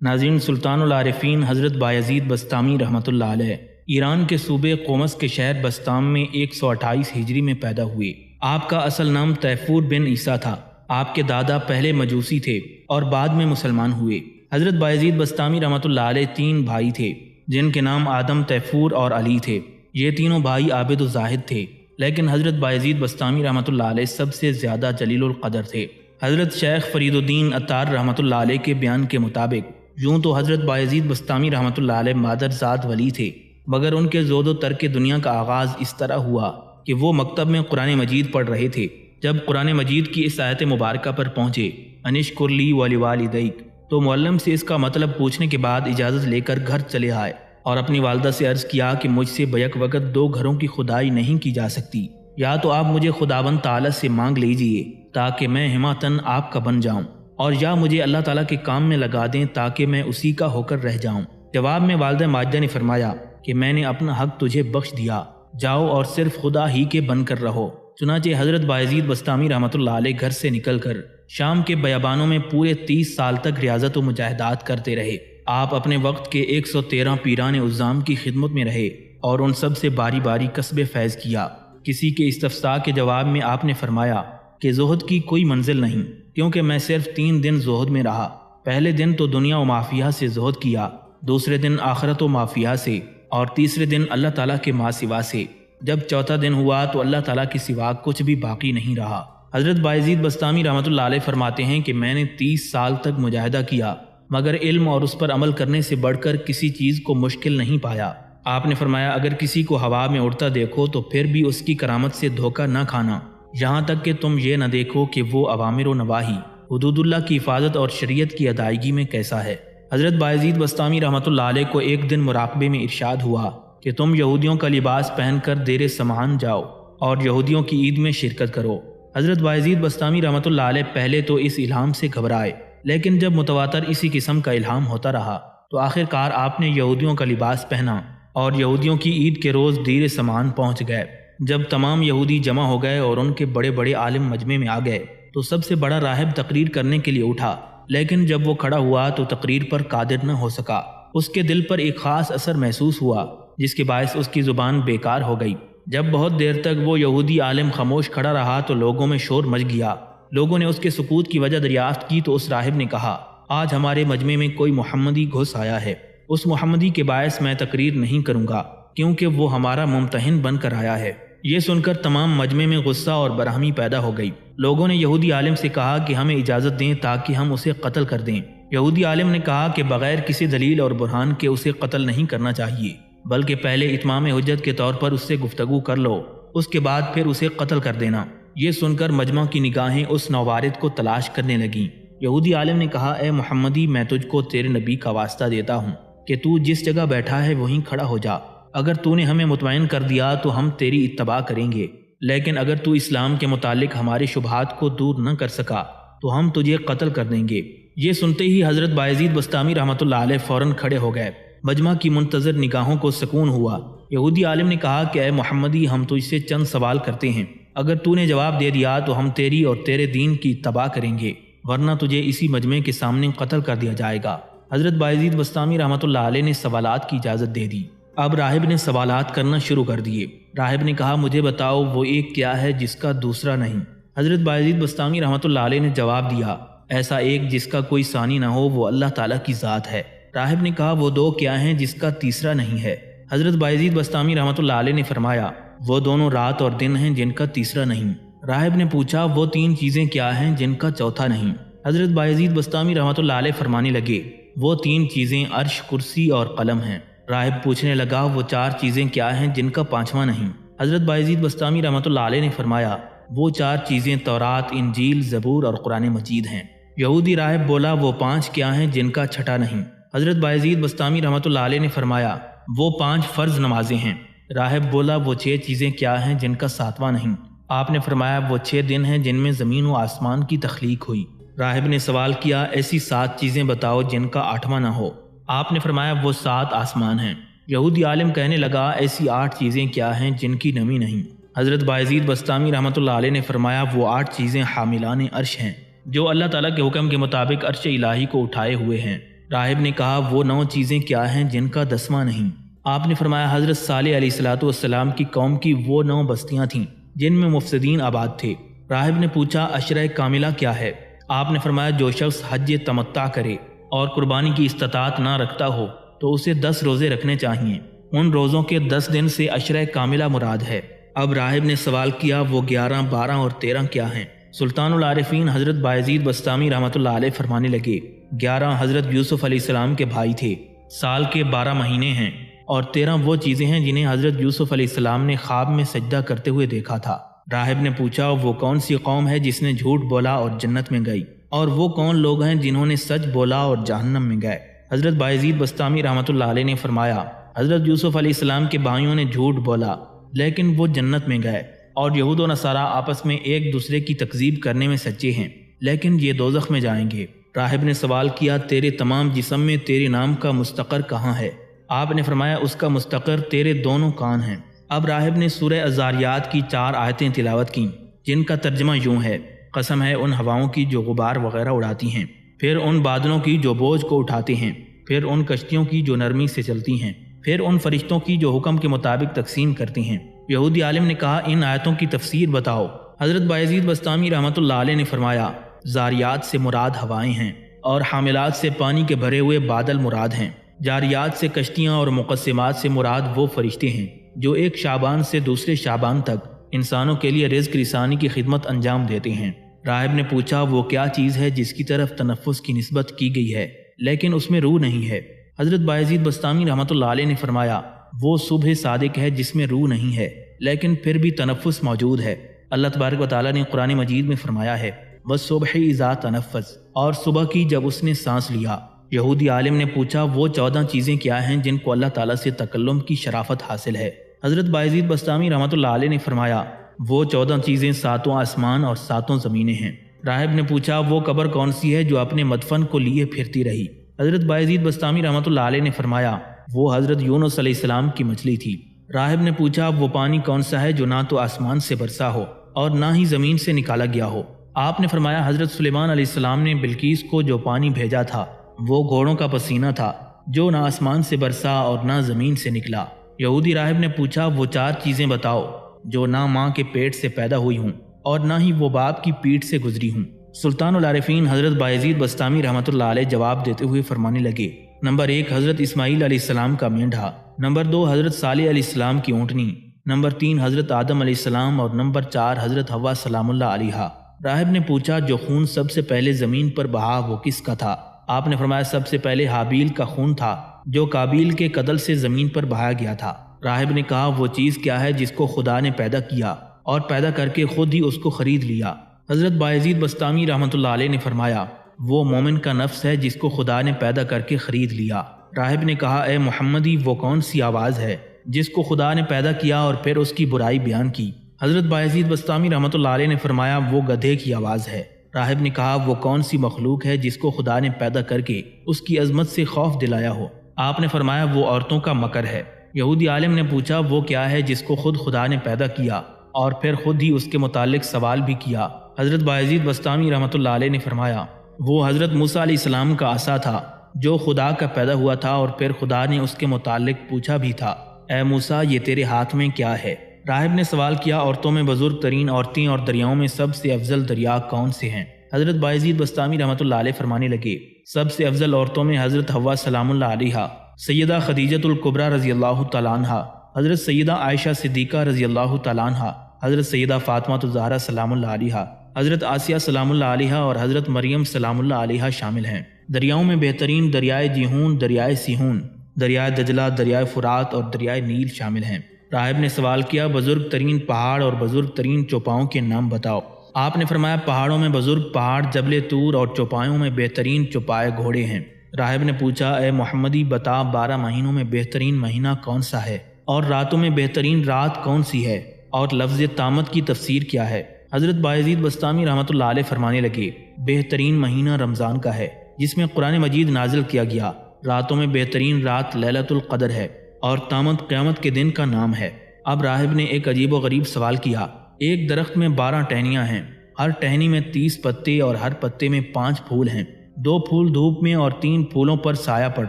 ناظرین، سلطان العارفین حضرت بایزید بسطامی رحمۃ اللہ علیہ ایران کے صوبے قومس کے شہر بسطام میں 128 ہجری میں پیدا ہوئے۔ آپ کا اصل نام تیفور بن عیسیٰ تھا۔ آپ کے دادا پہلے مجوسی تھے اور بعد میں مسلمان ہوئے۔ حضرت بایزید بسطامی رحمۃ اللہ علیہ 3 بھائی تھے جن کے نام آدم، تیفور اور علی تھے۔ یہ تینوں بھائی عابد و زاہد تھے، لیکن حضرت بایزید بسطامی رحمۃ اللہ علیہ سب سے زیادہ جلیل القدر تھے۔ حضرت شیخ فرید الدین عطار رحمۃ اللہ علیہ کے بیان کے مطابق یوں تو حضرت بایزید بسطامی رحمۃ اللہ علیہ مادرزاد ولی تھے، مگر ان کے زود و ترک دنیا کا آغاز اس طرح ہوا کہ وہ مکتب میں قرآن مجید پڑھ رہے تھے۔ جب قرآن مجید کی اس آیت مبارکہ پر پہنچے، انشکر لی ولوالدیک، تو معلم سے اس کا مطلب پوچھنے کے بعد اجازت لے کر گھر چلے آئے اور اپنی والدہ سے عرض کیا کہ مجھ سے بیک وقت 2 گھروں کی خدائی نہیں کی جا سکتی، یا تو آپ مجھے خداوند تعالی سے مانگ لیجئے تاکہ میں ہمتاً آپ کا بن جاؤں، اور یا مجھے اللہ تعالیٰ کے کام میں لگا دیں تاکہ میں اسی کا ہو کر رہ جاؤں۔ جواب میں والدہ ماجدہ نے فرمایا کہ میں نے اپنا حق تجھے بخش دیا، جاؤ اور صرف خدا ہی کے بن کر رہو۔ چنانچہ حضرت بایزید بسطامی رحمۃ اللہ علیہ گھر سے نکل کر شام کے بیابانوں میں پورے 30 سال تک ریاضت و مجاہدات کرتے رہے۔ آپ اپنے وقت کے 113 پیران عظام کی خدمت میں رہے اور ان سب سے باری باری کسب فیض کیا۔ کسی کے استفسار کے جواب میں آپ نے فرمایا کہ زہد کی کوئی منزل نہیں، کیونکہ میں صرف 3 دن زہد میں رہا۔ پہلے دن تو دنیا و مافیہ سے زہد کیا، دوسرے دن آخرت و مافیہ سے، اور تیسرے دن اللہ تعالیٰ کے ما سوا سے۔ جب چوتھا دن ہوا تو اللہ تعالیٰ کے سوا کچھ بھی باقی نہیں رہا۔ حضرت بایزید بسطامی رحمۃ اللہ علیہ فرماتے ہیں کہ میں نے 30 سال تک مجاہدہ کیا، مگر علم اور اس پر عمل کرنے سے بڑھ کر کسی چیز کو مشکل نہیں پایا۔ آپ نے فرمایا اگر کسی کو ہوا میں اڑتا دیکھو تو پھر بھی اس کی کرامت سے دھوکہ نہ کھانا، یہاں تک کہ تم یہ نہ دیکھو کہ وہ اوامر و نواہی، حدود اللہ کی حفاظت اور شریعت کی ادائیگی میں کیسا ہے۔ حضرت بایزید بسطامی رحمۃ اللہ علیہ کو ایک دن مراقبے میں ارشاد ہوا کہ تم یہودیوں کا لباس پہن کر دیر سمعان جاؤ اور یہودیوں کی عید میں شرکت کرو۔ حضرت بایزید بسطامی رحمۃ اللہ علیہ پہلے تو اس الہام سے گھبرائے، لیکن جب متواتر اسی قسم کا الہام ہوتا رہا تو آخر کار آپ نے یہودیوں کا لباس پہنا اور یہودیوں کی عید کے روز دیر سمعان پہنچ گئے۔ جب تمام یہودی جمع ہو گئے اور ان کے بڑے بڑے عالم مجمع میں آ گئے تو سب سے بڑا راہب تقریر کرنے کے لیے اٹھا، لیکن جب وہ کھڑا ہوا تو تقریر پر قادر نہ ہو سکا۔ اس کے دل پر ایک خاص اثر محسوس ہوا جس کے باعث اس کی زبان بیکار ہو گئی۔ جب بہت دیر تک وہ یہودی عالم خاموش کھڑا رہا تو لوگوں میں شور مچ گیا۔ لوگوں نے اس کے سکوت کی وجہ دریافت کی تو اس راہب نے کہا، آج ہمارے مجمع میں کوئی محمدی گھس آیا ہے، اس محمدی کے باعث میں تقریر نہیں کروں گا کیونکہ وہ ہمارا ممتحن بن کر آیا ہے۔ یہ سن کر تمام مجمع میں غصہ اور برہمی پیدا ہو گئی۔ لوگوں نے یہودی عالم سے کہا کہ ہمیں اجازت دیں تاکہ ہم اسے قتل کر دیں۔ یہودی عالم نے کہا کہ بغیر کسی دلیل اور برہان کے اسے قتل نہیں کرنا چاہیے، بلکہ پہلے اتمام حجت کے طور پر اس سے گفتگو کر لو، اس کے بعد پھر اسے قتل کر دینا۔ یہ سن کر مجمع کی نگاہیں اس نوارد کو تلاش کرنے لگیں۔ یہودی عالم نے کہا، اے محمدی، میں تجھ کو تیرے نبی کا واسطہ دیتا ہوں کہ تو جس جگہ بیٹھا ہے وہیں کھڑا ہو جا۔ اگر تو نے ہمیں مطمئن کر دیا تو ہم تیری اتباع کریں گے، لیکن اگر تو اسلام کے متعلق ہمارے شبہات کو دور نہ کر سکا تو ہم تجھے قتل کر دیں گے۔ یہ سنتے ہی حضرت بایزید بسطامی رحمۃ اللہ علیہ فوراً کھڑے ہو گئے۔ مجمع کی منتظر نگاہوں کو سکون ہوا۔ یہودی عالم نے کہا کہ اے محمدی، ہم تجھ سے چند سوال کرتے ہیں، اگر تو نے جواب دے دیا تو ہم تیری اور تیرے دین کی اتباع کریں گے، ورنہ تجھے اسی مجمع کے سامنے قتل کر دیا جائے گا۔ حضرت بایزید بسطامی رحمۃ اللہ علیہ نے سوالات کی اجازت دے دی۔ اب راہب نے سوالات کرنا شروع کر دیے۔ راہب نے کہا، مجھے بتاؤ وہ ایک کیا ہے جس کا دوسرا نہیں؟ حضرت بایزید بسطامی رحمۃ اللہ علیہ نے جواب دیا، ایسا ایک جس کا کوئی ثانی نہ ہو، وہ اللہ تعالیٰ کی ذات ہے۔ راہب نے کہا، وہ 2 کیا ہیں جس کا تیسرا نہیں ہے؟ حضرت بایزید بسطامی رحمۃ اللہ علیہ نے فرمایا، وہ دونوں رات اور دن ہیں جن کا تیسرا نہیں۔ راہب نے پوچھا، وہ 3 چیزیں کیا ہیں جن کا چوتھا نہیں؟ حضرت بایزید بسطامی رحمۃ اللہ علیہ فرمانے لگے، وہ 3 چیزیں عرش، کرسی اور قلم ہیں۔ راہب پوچھنے لگا، وہ 4 چیزیں کیا ہیں جن کا 5واں نہیں؟ حضرت بایزید بسطامی رحمۃ اللہ علیہ نے فرمایا، وہ 4 چیزیں تورات، انجیل، زبور اور قرآن مجید ہیں۔ یہودی راہب بولا، وہ 5 کیا ہیں جن کا 6واں نہیں؟ حضرت بایزید بسطامی رحمۃ اللہ علیہ نے فرمایا، وہ 5 فرض نمازیں ہیں۔ راہب بولا، وہ 6 چیزیں کیا ہیں جن کا 7واں نہیں؟ آپ نے فرمایا، وہ 6 دن ہیں جن میں زمین و آسمان کی تخلیق ہوئی۔ راہب نے سوال کیا، ایسی 7 چیزیں بتاؤ جن کا 8واں نہ ہو۔ آپ نے فرمایا، وہ 7 آسمان ہیں۔ یہودی عالم کہنے لگا، ایسی 8 چیزیں کیا ہیں جن کی نمی نہیں؟ حضرت بایزید بسطامی رحمۃ اللہ علیہ نے فرمایا، وہ 8 چیزیں حاملان عرش ہیں جو اللہ تعالیٰ کے حکم کے مطابق عرش الہی کو اٹھائے ہوئے ہیں۔ راہب نے کہا وہ 9 چیزیں کیا ہیں جن کا 10واں نہیں؟ آپ نے فرمایا حضرت صالح علیہ السلام کی قوم کی وہ 9 بستیاں تھیں جن میں مفسدین آباد تھے۔ راہب نے پوچھا عشرہ کاملہ کیا ہے؟ آپ نے فرمایا جو شخص حج تمتع کرے اور قربانی کی استطاعت نہ رکھتا ہو تو اسے 10 روزے رکھنے چاہیے، ان روزوں کے 10 دن سے عشرہ کاملہ مراد ہے۔ اب راہب نے سوال کیا وہ 11، 12 اور 13 کیا ہیں؟ سلطان العارفین حضرت بایزید بسطامی رحمۃ اللہ علیہ فرمانے لگے 11 حضرت یوسف علیہ السلام کے بھائی تھے، سال کے 12 مہینے ہیں، اور 13 وہ چیزیں ہیں جنہیں حضرت یوسف علیہ السلام نے خواب میں سجدہ کرتے ہوئے دیکھا تھا۔ راہب نے پوچھا وہ کون سی قوم ہے جس نے جھوٹ بولا اور جنت میں گئی، اور وہ کون لوگ ہیں جنہوں نے سچ بولا اور جہنم میں گئے؟ حضرت بایزید بسطامی رحمۃ اللہ علیہ نے فرمایا حضرت یوسف علیہ السلام کے بھائیوں نے جھوٹ بولا لیکن وہ جنت میں گئے، اور یہود و نصارہ آپس میں ایک دوسرے کی تکذیب کرنے میں سچے ہیں لیکن یہ دوزخ میں جائیں گے۔ راہب نے سوال کیا تیرے تمام جسم میں تیرے نام کا مستقر کہاں ہے؟ آپ نے فرمایا اس کا مستقر تیرے دونوں کان ہیں۔ اب راہب نے سورہ الذاریات کی 4 آیتیں تلاوت کیں جن کا ترجمہ یوں ہے قسم ہے ان ہواؤں کی جو غبار وغیرہ اڑاتی ہیں، پھر ان بادلوں کی جو بوجھ کو اٹھاتے ہیں، پھر ان کشتیوں کی جو نرمی سے چلتی ہیں، پھر ان فرشتوں کی جو حکم کے مطابق تقسیم کرتی ہیں۔ یہودی عالم نے کہا ان آیتوں کی تفسیر بتاؤ۔ حضرت بایزید بسطامی رحمۃ اللہ علیہ نے فرمایا زاریات سے مراد ہوائیں ہیں، اور حاملات سے پانی کے بھرے ہوئے بادل مراد ہیں، جاریات سے کشتیاں اور مقسمات سے مراد وہ فرشتے ہیں جو ایک شعبان سے دوسرے شعبان تک انسانوں کے لیے رزق رسانی کی خدمت انجام دیتے ہیں۔ راہب نے پوچھا وہ کیا چیز ہے جس کی طرف تنفس کی نسبت کی گئی ہے لیکن اس میں روح نہیں ہے؟ حضرت بایزید بسطامی رحمۃ اللہ علیہ نے فرمایا وہ صبح صادق ہے جس میں روح نہیں ہے لیکن پھر بھی تنفس موجود ہے۔ اللہ تبارک و تعالیٰ نے قرآن مجید میں فرمایا ہے وَالصُّبْحِ اِذَا تَنَفَّسَ، اور صبح کی جب اس نے سانس لیا۔ یہودی عالم نے پوچھا وہ 14 چیزیں کیا ہیں جن کو اللہ تعالیٰ سے تکلم کی شرافت حاصل ہے؟ حضرت بایزید بسطامی رحمۃ اللہ علیہ نے فرمایا وہ 14 چیزیں 7 آسمان اور 7 زمینیں ہیں۔ راہب نے پوچھا وہ قبر کون سی ہے جو اپنے مدفن کو لیے پھرتی رہی؟ حضرت بایزید بسطامی رحمۃ اللہ علیہ نے فرمایا وہ حضرت یونس علیہ السلام کی مچھلی تھی۔ راہب نے پوچھا وہ پانی کون سا ہے جو نہ تو آسمان سے برسا ہو اور نہ ہی زمین سے نکالا گیا ہو؟ آپ نے فرمایا حضرت سلیمان علیہ السلام نے بلقیس کو جو پانی بھیجا تھا وہ گھوڑوں کا پسینہ تھا جو نہ آسمان سے برسا اور نہ زمین سے نکلا۔ یہودی راہب نے پوچھا وہ 4 چیزیں بتاؤ جو نہ ماں کے پیٹ سے پیدا ہوئی ہوں اور نہ ہی وہ باپ کی پیٹھ سے گزری ہوں۔ سلطان العارفین حضرت بایزید بسطامی رحمۃ اللہ علیہ جواب دیتے ہوئے فرمانے لگے نمبر 1 حضرت اسماعیل علیہ السلام کا مینڈھا، نمبر 2 حضرت صالح علیہ السلام کی اونٹنی، نمبر 3 حضرت آدم علیہ السلام، اور نمبر 4 حضرت حوا سلام اللہ علیہا۔ راہب نے پوچھا جو خون سب سے پہلے زمین پر بہا وہ کس کا تھا؟ آپ نے فرمایا سب سے پہلے حابیل کا خون تھا جو قابیل کے قتل سے زمین پر بہایا گیا تھا۔ راہب نے کہا وہ چیز کیا ہے جس کو خدا نے پیدا کیا اور پیدا کر کے خود ہی اس کو خرید لیا؟ حضرت بایزید بسطامی رحمۃ اللہ علیہ نے فرمایا وہ مومن کا نفس ہے جس کو خدا نے پیدا کر کے خرید لیا۔ راہب نے کہا اے محمدی وہ کون سی آواز ہے جس کو خدا نے پیدا کیا اور پھر اس کی برائی بیان کی؟ حضرت بایزید بسطامی رحمۃ اللہ علیہ نے فرمایا وہ گدھے کی آواز ہے۔ راہب نے کہا وہ کون سی مخلوق ہے جس کو خدا نے پیدا کر کے اس کی عظمت سے خوف دلایا ہو؟ آپ نے فرمایا وہ عورتوں کا مکر ہے۔ یہودی عالم نے پوچھا وہ کیا ہے جس کو خود خدا نے پیدا کیا اور پھر خود ہی اس کے متعلق سوال بھی کیا؟ حضرت بایزید بسطامی رحمۃ اللہ علیہ نے فرمایا وہ حضرت موسیٰ علیہ السلام کا عصا تھا جو خدا کا پیدا ہوا تھا اور پھر خدا نے اس کے متعلق پوچھا بھی تھا اے موسیٰ یہ تیرے ہاتھ میں کیا ہے؟ راہب نے سوال کیا عورتوں میں بزرگ ترین عورتیں اور دریاؤں میں سب سے افضل دریا کون سے ہیں؟ حضرت بایزید بسطامی رحمۃ اللہ علیہ فرمانے لگے سب سے افضل عورتوں میں حضرت حوا سلام اللہ علیہا، سیدہ خدیجۃ الکبریٰ رضی اللہ تعالیٰ عنہا، حضرت سیدہ عائشہ صدیقہ رضی اللہ تعالیٰ عنہا، حضرت سیدہ فاطمہ الزہرا سلام اللہ علیہا، حضرت آسیہ سلام اللہ علیہا اور حضرت مریم سلام اللہ علیہا شامل ہیں۔ دریاؤں میں بہترین دریائے جیہون، دریائے سیہون، دریائے دجلہ، دریائے فرات اور دریائے نیل شامل ہیں۔ راہب نے سوال کیا بزرگ ترین پہاڑ اور بزرگ ترین چوپاؤں کے نام بتاؤ؟ آپ نے فرمایا پہاڑوں میں بزرگ پہاڑ جبل طور اور چوپایوں میں بہترین چوپائے گھوڑے ہیں۔ راہب نے پوچھا اے محمدی بتا 12 مہینوں میں بہترین مہینہ کون سا ہے اور راتوں میں بہترین رات کون سی ہے اور لفظ طامت کی تفسیر کیا ہے؟ حضرت بایزید بسطامی رحمۃ اللہ علیہ فرمانے لگے بہترین مہینہ رمضان کا ہے جس میں قرآن مجید نازل کیا گیا، راتوں میں بہترین رات لیلۃ القدر ہے اور طامت قیامت کے دن کا نام ہے۔ اب راہب نے ایک عجیب و غریب سوال کیا ایک درخت میں 12 ٹہنیاں ہیں، ہر ٹہنی میں 30 پتے اور ہر پتے میں 5 پھول ہیں، 2 پھول دھوپ میں اور 3 پھولوں پر سایہ پڑ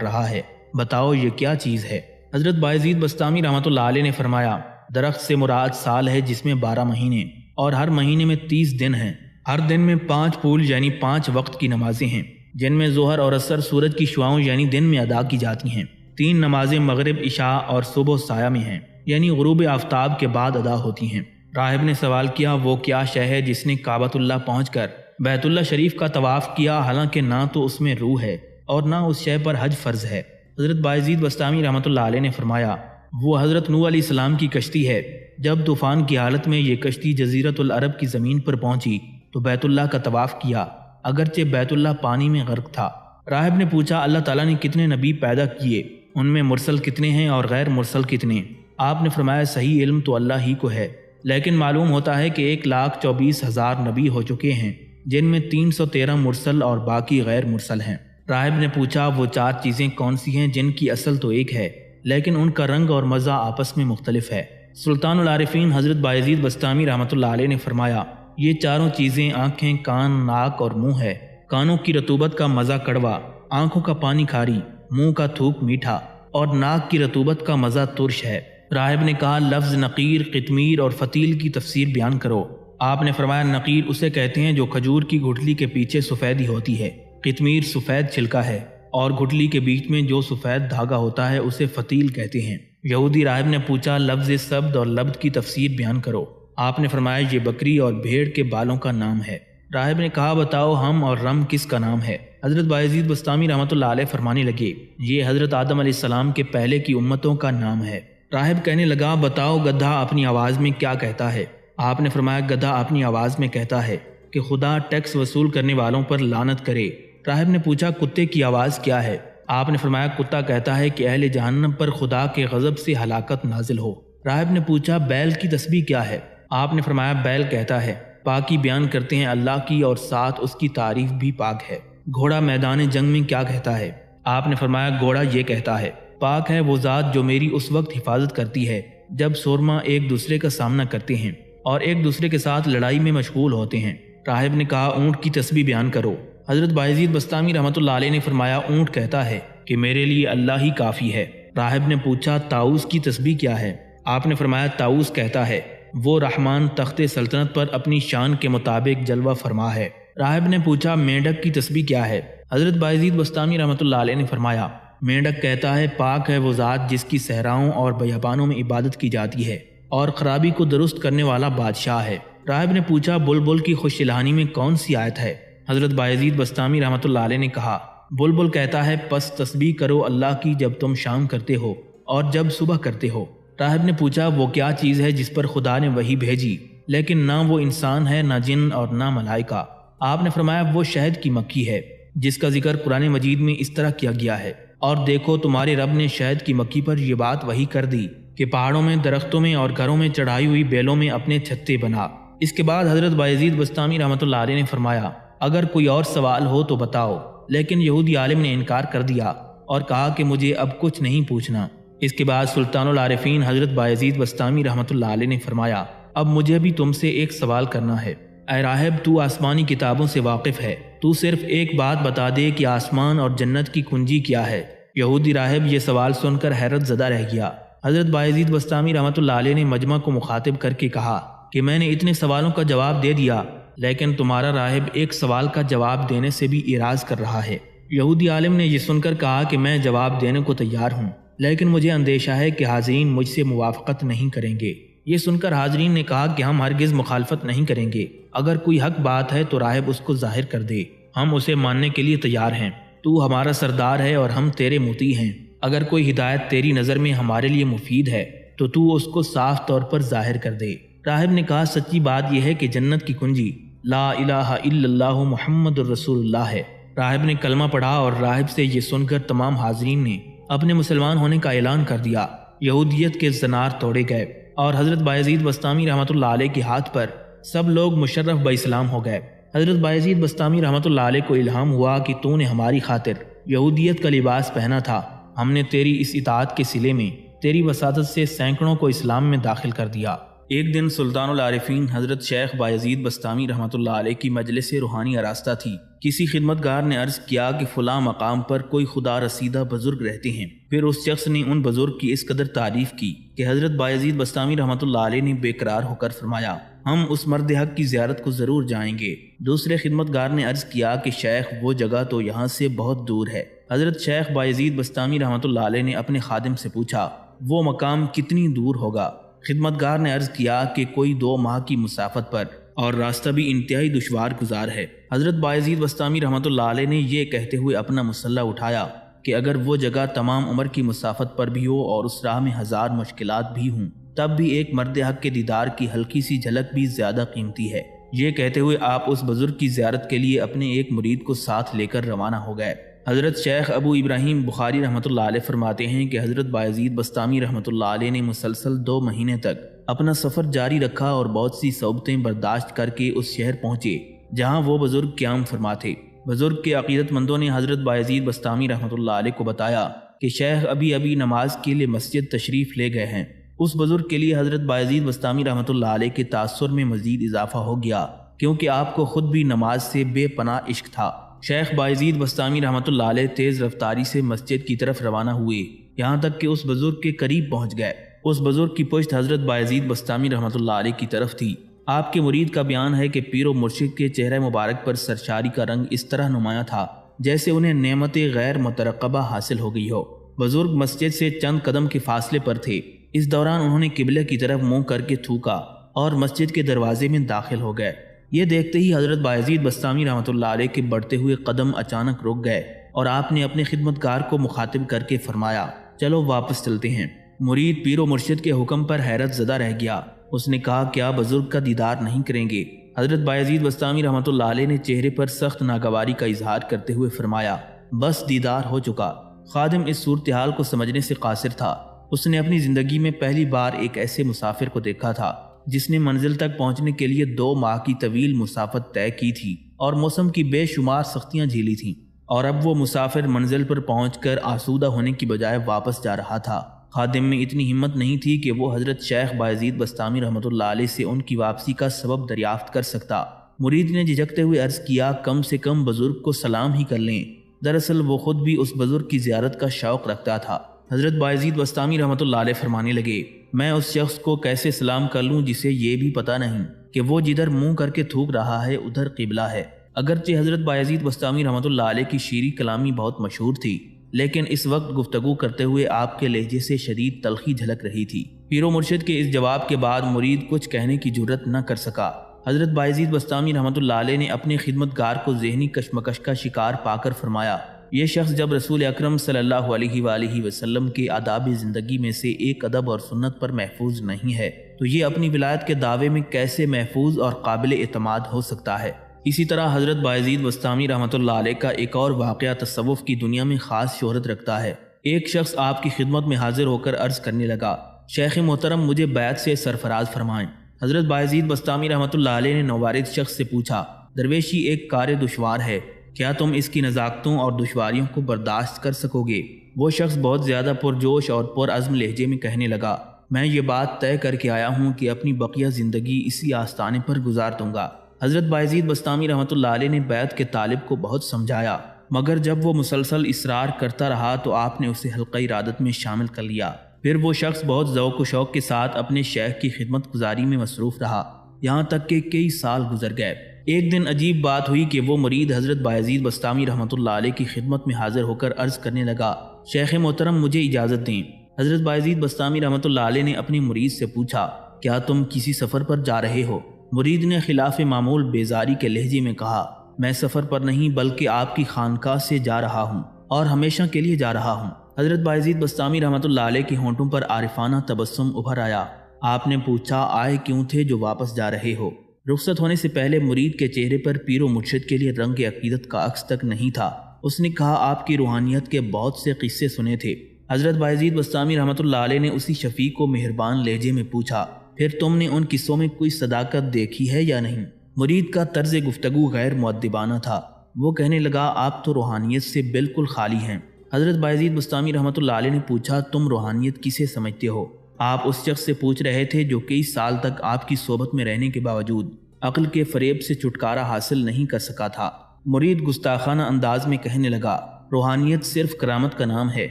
رہا ہے، بتاؤ یہ کیا چیز ہے؟ حضرت بایزید بسطامی رحمۃ اللہ علیہ نے فرمایا، درخت سے مراد سال ہے جس میں 12 مہینے اور ہر مہینے میں 30 دن ہیں۔ ہر دن میں 5 پھول یعنی 5 وقت کی نمازیں ہیں، جن میں ظہر اور عصر سورج کی شعاؤں یعنی دن میں ادا کی جاتی ہیں۔ 3 نمازیں مغرب، عشاء اور صبح سایہ میں ہیں، یعنی غروب آفتاب کے بعد ادا ہوتی ہیں۔ راہب نے سوال کیا، وہ کیا شے ہے جس نے کعبۃ اللہ پہنچ کر بیت اللہ شریف کا طواف کیا، حالانکہ نہ تو اس میں روح ہے اور نہ اس شے پر حج فرض ہے؟ حضرت بایزید بسطامی رحمۃ اللہ علیہ نے فرمایا، وہ حضرت نوح علیہ السلام کی کشتی ہے۔ جب طوفان کی حالت میں یہ کشتی جزیرۃ العرب کی زمین پر پہنچی تو بیت اللہ کا طواف کیا، اگرچہ بیت اللہ پانی میں غرق تھا۔ راہب نے پوچھا، اللہ تعالیٰ نے کتنے نبی پیدا کیے، ان میں مرسل کتنے ہیں اور غیر مرسل کتنے؟ آپ نے فرمایا، صحیح علم تو اللہ ہی کو ہے، لیکن معلوم ہوتا ہے کہ 1,24,000 نبی ہو چکے ہیں، جن میں 313 مرسل اور باقی غیر مرسل ہیں۔ راہب نے پوچھا، وہ 4 چیزیں کون سی ہیں جن کی اصل تو ایک ہے لیکن ان کا رنگ اور مزہ آپس میں مختلف ہے؟ سلطان العارفین حضرت بایزید بسطامی رحمۃ اللہ علیہ نے فرمایا، یہ 4 چیزیں آنکھیں، کان، ناک اور منہ ہے۔ کانوں کی رطوبت کا مزہ کڑوا، آنکھوں کا پانی کھاری، منہ کا تھوک میٹھا اور ناک کی رطوبت کا مزہ ترش ہے۔ راہب نے کہا، لفظ نقیر، قطمیر اور فتیل کی تفسیر بیان کرو۔ آپ نے فرمایا، نقیر اسے کہتے ہیں جو کھجور کی گٹھلی کے پیچھے سفیدی ہوتی ہے، قطمیر سفید چھلکا ہے، اور گٹھلی کے بیچ میں جو سفید دھاگا ہوتا ہے اسے فتیل کہتے ہیں۔ یہودی راہب نے پوچھا، لفظ سبد اور لبد کی تفسیر بیان کرو۔ آپ نے فرمایا، یہ بکری اور بھیڑ کے بالوں کا نام ہے۔ راہب نے کہا، بتاؤ ہم اور رم کس کا نام ہے؟ حضرت بایزید بسطامی رحمۃ اللہ علیہ فرمانے لگے، یہ حضرت آدم علیہ السلام کے پہلے کی امتوں کا نام ہے۔ راہب کہنے لگا، بتاؤ گدھا اپنی آواز میں کیا کہتا ہے؟ آپ نے فرمایا، گدھا اپنی آواز میں کہتا ہے کہ خدا ٹیکس وصول کرنے والوں پر لعنت کرے۔ راہب نے پوچھا، کتے کی آواز کیا ہے؟ آپ نے فرمایا، کتا کہتا ہے کہ اہل جہنم پر خدا کے غضب سے ہلاکت نازل ہو۔ راہب نے پوچھا، بیل کی تسبیح کیا ہے؟ آپ نے فرمایا، بیل کہتا ہے پاکی بیان کرتے ہیں اللہ کی اور ساتھ اس کی تعریف بھی پاک ہے۔ گھوڑا میدان جنگ میں کیا کہتا ہے؟ آپ نے فرمایا، گھوڑا یہ کہتا ہے پاک ہے وہ ذات جو میری اس وقت حفاظت کرتی ہے جب سورما ایک دوسرے کا سامنا کرتے ہیں اور ایک دوسرے کے ساتھ لڑائی میں مشغول ہوتے ہیں۔ راہب نے کہا، اونٹ کی تسبیح بیان کرو۔ حضرت بایزید بسطامی رحمۃ اللہ علیہ نے فرمایا، اونٹ کہتا ہے کہ میرے لیے اللہ ہی کافی ہے۔ راہب نے پوچھا، طاؤس کی تسبیح کیا ہے؟ آپ نے فرمایا، طاؤس کہتا ہے وہ رحمان تخت سلطنت پر اپنی شان کے مطابق جلوہ فرما ہے۔ راہب نے پوچھا، مینڈک کی تسبیح کیا ہے؟ حضرت بایزید بسطامی رحمۃ اللہ علیہ نے فرمایا، مینڈک کہتا ہے پاک ہے وہ ذات جس کی صحراؤں اور بیابانوں میں عبادت کی جاتی ہے اور خرابی کو درست کرنے والا بادشاہ ہے۔ راہب نے پوچھا، بلبل کی خوش الہانی میں کون سی آیت ہے؟ حضرت بایزید بسطامی رحمۃ اللہ علیہ نے کہا، بلبل کہتا ہے پس تسبیح کرو اللہ کی جب تم شام کرتے ہو اور جب صبح کرتے ہو۔ راہب نے پوچھا، وہ کیا چیز ہے جس پر خدا نے وحی بھیجی لیکن نہ وہ انسان ہے نہ جن اور نہ ملائکہ؟ آپ نے فرمایا، وہ شہد کی مکھی ہے جس کا ذکر قرآن مجید میں اس طرح کیا گیا ہے، اور دیکھو تمہارے رب نے شہد کی مکھی پر یہ بات وحی کر دی کہ پہاڑوں میں، درختوں میں اور گھروں میں چڑھائی ہوئی بیلوں میں اپنے چھتے بنا۔ اس کے بعد حضرت بایزید بسطامی رحمۃ اللہ علیہ نے فرمایا، اگر کوئی اور سوال ہو تو بتاؤ، لیکن یہودی عالم نے انکار کر دیا اور کہا کہ مجھے اب کچھ نہیں پوچھنا۔ اس کے بعد سلطان العارفین حضرت بایزید بسطامی رحمۃ اللہ علیہ نے فرمایا، اب مجھے بھی تم سے ایک سوال کرنا ہے۔ اے راہب، تو آسمانی کتابوں سے واقف ہے، تو صرف ایک بات بتا دے کہ آسمان اور جنت کی کنجی کیا ہے؟ یہودی راہب یہ سوال سن کر حیرت زدہ رہ گیا۔ حضرت بایزید بسطامی رحمۃ اللہ علیہ نے مجمع کو مخاطب کر کے کہا کہ میں نے اتنے سوالوں کا جواب دے دیا، لیکن تمہارا راہب ایک سوال کا جواب دینے سے بھی اعراض کر رہا ہے۔ یہودی عالم نے یہ سن کر کہا کہ میں جواب دینے کو تیار ہوں، لیکن مجھے اندیشہ ہے کہ حاضرین مجھ سے موافقت نہیں کریں گے۔ یہ سن کر حاضرین نے کہا کہ ہم ہرگز مخالفت نہیں کریں گے، اگر کوئی حق بات ہے تو راہب اس کو ظاہر کر دے، ہم اسے ماننے کے لیے تیار ہیں۔ تو ہمارا سردار ہے اور ہم تیرے مطیع ہیں، اگر کوئی ہدایت تیری نظر میں ہمارے لیے مفید ہے تو اس کو صاف طور پر ظاہر کر دے۔ راہب نے کہا، سچی بات یہ ہے کہ جنت کی کنجی لا الہ الا اللہ محمد الرسول اللہ ہے۔ راہب نے کلمہ پڑھا اور راہب سے یہ سن کر تمام حاضرین نے اپنے مسلمان ہونے کا اعلان کر دیا۔ یہودیت کے زنار توڑے گئے اور حضرت بایزید بسطامی رحمۃ اللہ علیہ کے ہاتھ پر سب لوگ مشرف با اسلام ہو گئے۔ حضرت بایزید بسطامی رحمۃ اللہ علیہ کو الہام ہوا کہ تو نے ہماری خاطر یہودیت کا لباس پہنا تھا، ہم نے تیری اس اطاعت کے صلے میں تیری وساطت سے سینکڑوں کو اسلام میں داخل کر دیا۔ ایک دن سلطان العارفین حضرت شیخ بایزید بسطامی رحمۃ اللہ علیہ کی مجلس روحانی آراستہ تھی۔ کسی خدمتگار نے عرض کیا کہ فلاں مقام پر کوئی خدا رسیدہ بزرگ رہتے ہیں۔ پھر اس شخص نے ان بزرگ کی اس قدر تعریف کی کہ حضرت بایزید بسطامی رحمۃ اللہ علیہ نے بے قرار ہو کر فرمایا، ہم اس مرد حق کی زیارت کو ضرور جائیں گے۔ دوسرے خدمتگار نے عرض کیا کہ شیخ وہ جگہ تو یہاں سے بہت دور ہے۔ حضرت شیخ بایزید بسطامی رحمۃ اللہ علیہ نے اپنے خادم سے پوچھا، وہ مقام کتنی دور ہوگا؟ خدمتگار نے عرض کیا کہ کوئی 2 ماہ کی مسافت پر، اور راستہ بھی انتہائی دشوار گزار ہے۔ حضرت بایزید بسطامی رحمۃ اللہ علیہ نے یہ کہتے ہوئے اپنا مسلح اٹھایا کہ اگر وہ جگہ تمام عمر کی مسافت پر بھی ہو اور اس راہ میں 1000 مشکلات بھی ہوں، تب بھی ایک مرد حق کے دیدار کی ہلکی سی جھلک بھی زیادہ قیمتی ہے۔ یہ کہتے ہوئے آپ اس بزرگ کی زیارت کے لیے اپنے ایک مرید کو ساتھ لے کر روانہ ہو گئے۔ حضرت شیخ ابو ابراہیم بخاری رحمۃ اللہ علیہ فرماتے ہیں کہ حضرت بایزید بسطامی رحمۃ اللہ علیہ نے مسلسل 2 مہینے تک اپنا سفر جاری رکھا اور بہت سی صعوبتیں برداشت کر کے اس شہر پہنچے جہاں وہ بزرگ قیام فرما تھے۔ بزرگ کے عقیدت مندوں نے حضرت بایزید بسطامی رحمۃ اللہ علیہ کو بتایا کہ شیخ ابھی نماز کے لیے مسجد تشریف لے گئے ہیں۔ اس بزرگ کے لیے حضرت بایزید بسطامی رحمۃ اللہ علیہ کے تاثر میں مزید اضافہ ہو گیا، کیونکہ آپ کو خود بھی نماز سے بے پناہ عشق تھا۔ شیخ بایزید بسطامی رحمۃ اللہ علیہ تیز رفتاری سے مسجد کی طرف روانہ ہوئے، یہاں تک کہ اس بزرگ کے قریب پہنچ گئے۔ اس بزرگ کی پشت حضرت بایزید بسطامی رحمۃ اللہ علیہ کی طرف تھی۔ آپ کے مرید کا بیان ہے کہ پیر و مرشد کے چہرہ مبارک پر سرشاری کا رنگ اس طرح نمایاں تھا جیسے انہیں نعمت غیر مترقبہ حاصل ہو گئی ہو۔ بزرگ مسجد سے چند قدم کے فاصلے پر تھے۔ اس دوران انہوں نے قبلہ کی طرف منہ کر کے تھوکا اور مسجد کے دروازے میں داخل ہو گئے۔ یہ دیکھتے ہی حضرت بایزید بسطامی رحمۃ اللہ علیہ کے بڑھتے ہوئے قدم اچانک رک گئے اور آپ نے اپنے خدمتگار کو مخاطب کر کے فرمایا، چلو واپس چلتے ہیں۔ مرید پیر و مرشد کے حکم پر حیرت زدہ رہ گیا۔ اس نے کہا، کیا بزرگ کا دیدار نہیں کریں گے؟ حضرت بایزید بسطامی رحمۃ اللہ علیہ نے چہرے پر سخت ناگواری کا اظہار کرتے ہوئے فرمایا، بس دیدار ہو چکا۔ خادم اس صورتحال کو سمجھنے سے قاصر تھا۔ اس نے اپنی زندگی میں پہلی بار ایک ایسے مسافر کو دیکھا تھا جس نے منزل تک پہنچنے کے لیے 2 ماہ کی طویل مسافت طے کی تھی اور موسم کی بے شمار سختیاں جھیلی تھیں، اور اب وہ مسافر منزل پر پہنچ کر آسودہ ہونے کی بجائے واپس جا رہا تھا۔ خادم میں اتنی ہمت نہیں تھی کہ وہ حضرت شیخ بایزید بسطامی رحمۃ اللہ علیہ سے ان کی واپسی کا سبب دریافت کر سکتا۔ مرید نے جھجکتے ہوئے عرض کیا، کم سے کم بزرگ کو سلام ہی کر لیں۔ دراصل وہ خود بھی اس بزرگ کی زیارت کا شوق رکھتا تھا۔ حضرت بایزید بسطامی رحمۃ اللہ علیہ فرمانے لگے، میں اس شخص کو کیسے سلام کر لوں جسے یہ بھی پتہ نہیں کہ وہ جدھر منہ کر کے تھوک رہا ہے ادھر قبلہ ہے۔ اگرچہ حضرت بایزید بسطامی رحمۃ اللہ علیہ کی شیریں کلامی بہت مشہور تھی، لیکن اس وقت گفتگو کرتے ہوئے آپ کے لہجے سے شدید تلخی جھلک رہی تھی۔ پیر و مرشد کے اس جواب کے بعد مرید کچھ کہنے کی جرت نہ کر سکا۔ حضرت بایزید بسطامی رحمۃ اللہ علیہ نے اپنے خدمتگار کو ذہنی کشمکش کا شکار پا کر فرمایا، یہ شخص جب رسول اکرم صلی اللہ علیہ وآلہ وسلم کے آداب زندگی میں سے ایک ادب اور سنت پر محفوظ نہیں ہے تو یہ اپنی ولایت کے دعوے میں کیسے محفوظ اور قابل اعتماد ہو سکتا ہے؟ اسی طرح حضرت بایزید بسطامی رحمۃ اللہ علیہ کا ایک اور واقعہ تصوف کی دنیا میں خاص شہرت رکھتا ہے۔ ایک شخص آپ کی خدمت میں حاضر ہو کر عرض کرنے لگا، شیخ محترم مجھے بیعت سے سرفراز فرمائیں۔ حضرت بایزید بسطامی رحمۃ اللہ علیہ نے نوارد شخص سے پوچھا، درویشی ایک کار دشوار ہے، کیا تم اس کی نزاکتوں اور دشواریوں کو برداشت کر سکو گے؟ وہ شخص بہت زیادہ پرجوش اور پرعزم لہجے میں کہنے لگا، میں یہ بات طے کر کے آیا ہوں کہ اپنی بقیہ زندگی اسی آستانے پر گزار دوں گا۔ حضرت بایزید بسطامی رحمۃ اللہ علیہ نے بیعت کے طالب کو بہت سمجھایا، مگر جب وہ مسلسل اصرار کرتا رہا تو آپ نے اسے حلقہ ارادت میں شامل کر لیا۔ پھر وہ شخص بہت ذوق و شوق کے ساتھ اپنے شیخ کی خدمت گزاری میں مصروف رہا، یہاں تک کہ کئی سال گزر گئے۔ ایک دن عجیب بات ہوئی کہ وہ مرید حضرت بایزید بسطامی رحمۃ اللہ علیہ کی خدمت میں حاضر ہو کر عرض کرنے لگا، شیخ محترم مجھے اجازت دیں۔ حضرت بایزید بسطامی رحمۃ اللہ علیہ نے اپنی مرید سے پوچھا، کیا تم کسی سفر پر جا رہے ہو؟ مرید نے خلاف معمول بیزاری کے لہجے میں کہا، میں سفر پر نہیں بلکہ آپ کی خانقاہ سے جا رہا ہوں اور ہمیشہ کے لیے جا رہا ہوں۔ حضرت بایزید بسطامی رحمۃ اللہ علیہ کے ہونٹوں پر عارفانہ تبسم ابھر آیا۔ آپ نے پوچھا، آئے کیوں تھے جو واپس جا رہے ہو؟ رخصت ہونے سے پہلے مرید کے چہرے پر پیر و مرشد کے لیے رنگ عقیدت کا عکس تک نہیں تھا۔ اس نے کہا، آپ کی روحانیت کے بہت سے قصے سنے تھے۔ حضرت بایزید بسطامی رحمۃ اللہ علیہ نے اسی شفیق کو مہربان لہجے میں پوچھا، پھر تم نے ان قصوں میں کوئی صداقت دیکھی ہے یا نہیں؟ مرید کا طرز گفتگو غیر مؤدبانہ تھا۔ وہ کہنے لگا، آپ تو روحانیت سے بالکل خالی ہیں۔ حضرت بایزید بسطامی رحمۃ اللہ علیہ نے پوچھا، تم روحانیت کسے سمجھتے ہو؟ آپ اس شخص سے پوچھ رہے تھے جو کئی سال تک آپ کی صحبت میں رہنے کے باوجود عقل کے فریب سے چھٹکارا حاصل نہیں کر سکا تھا۔ مرید گستاخانہ انداز میں کہنے لگا، روحانیت صرف کرامت کا نام ہے،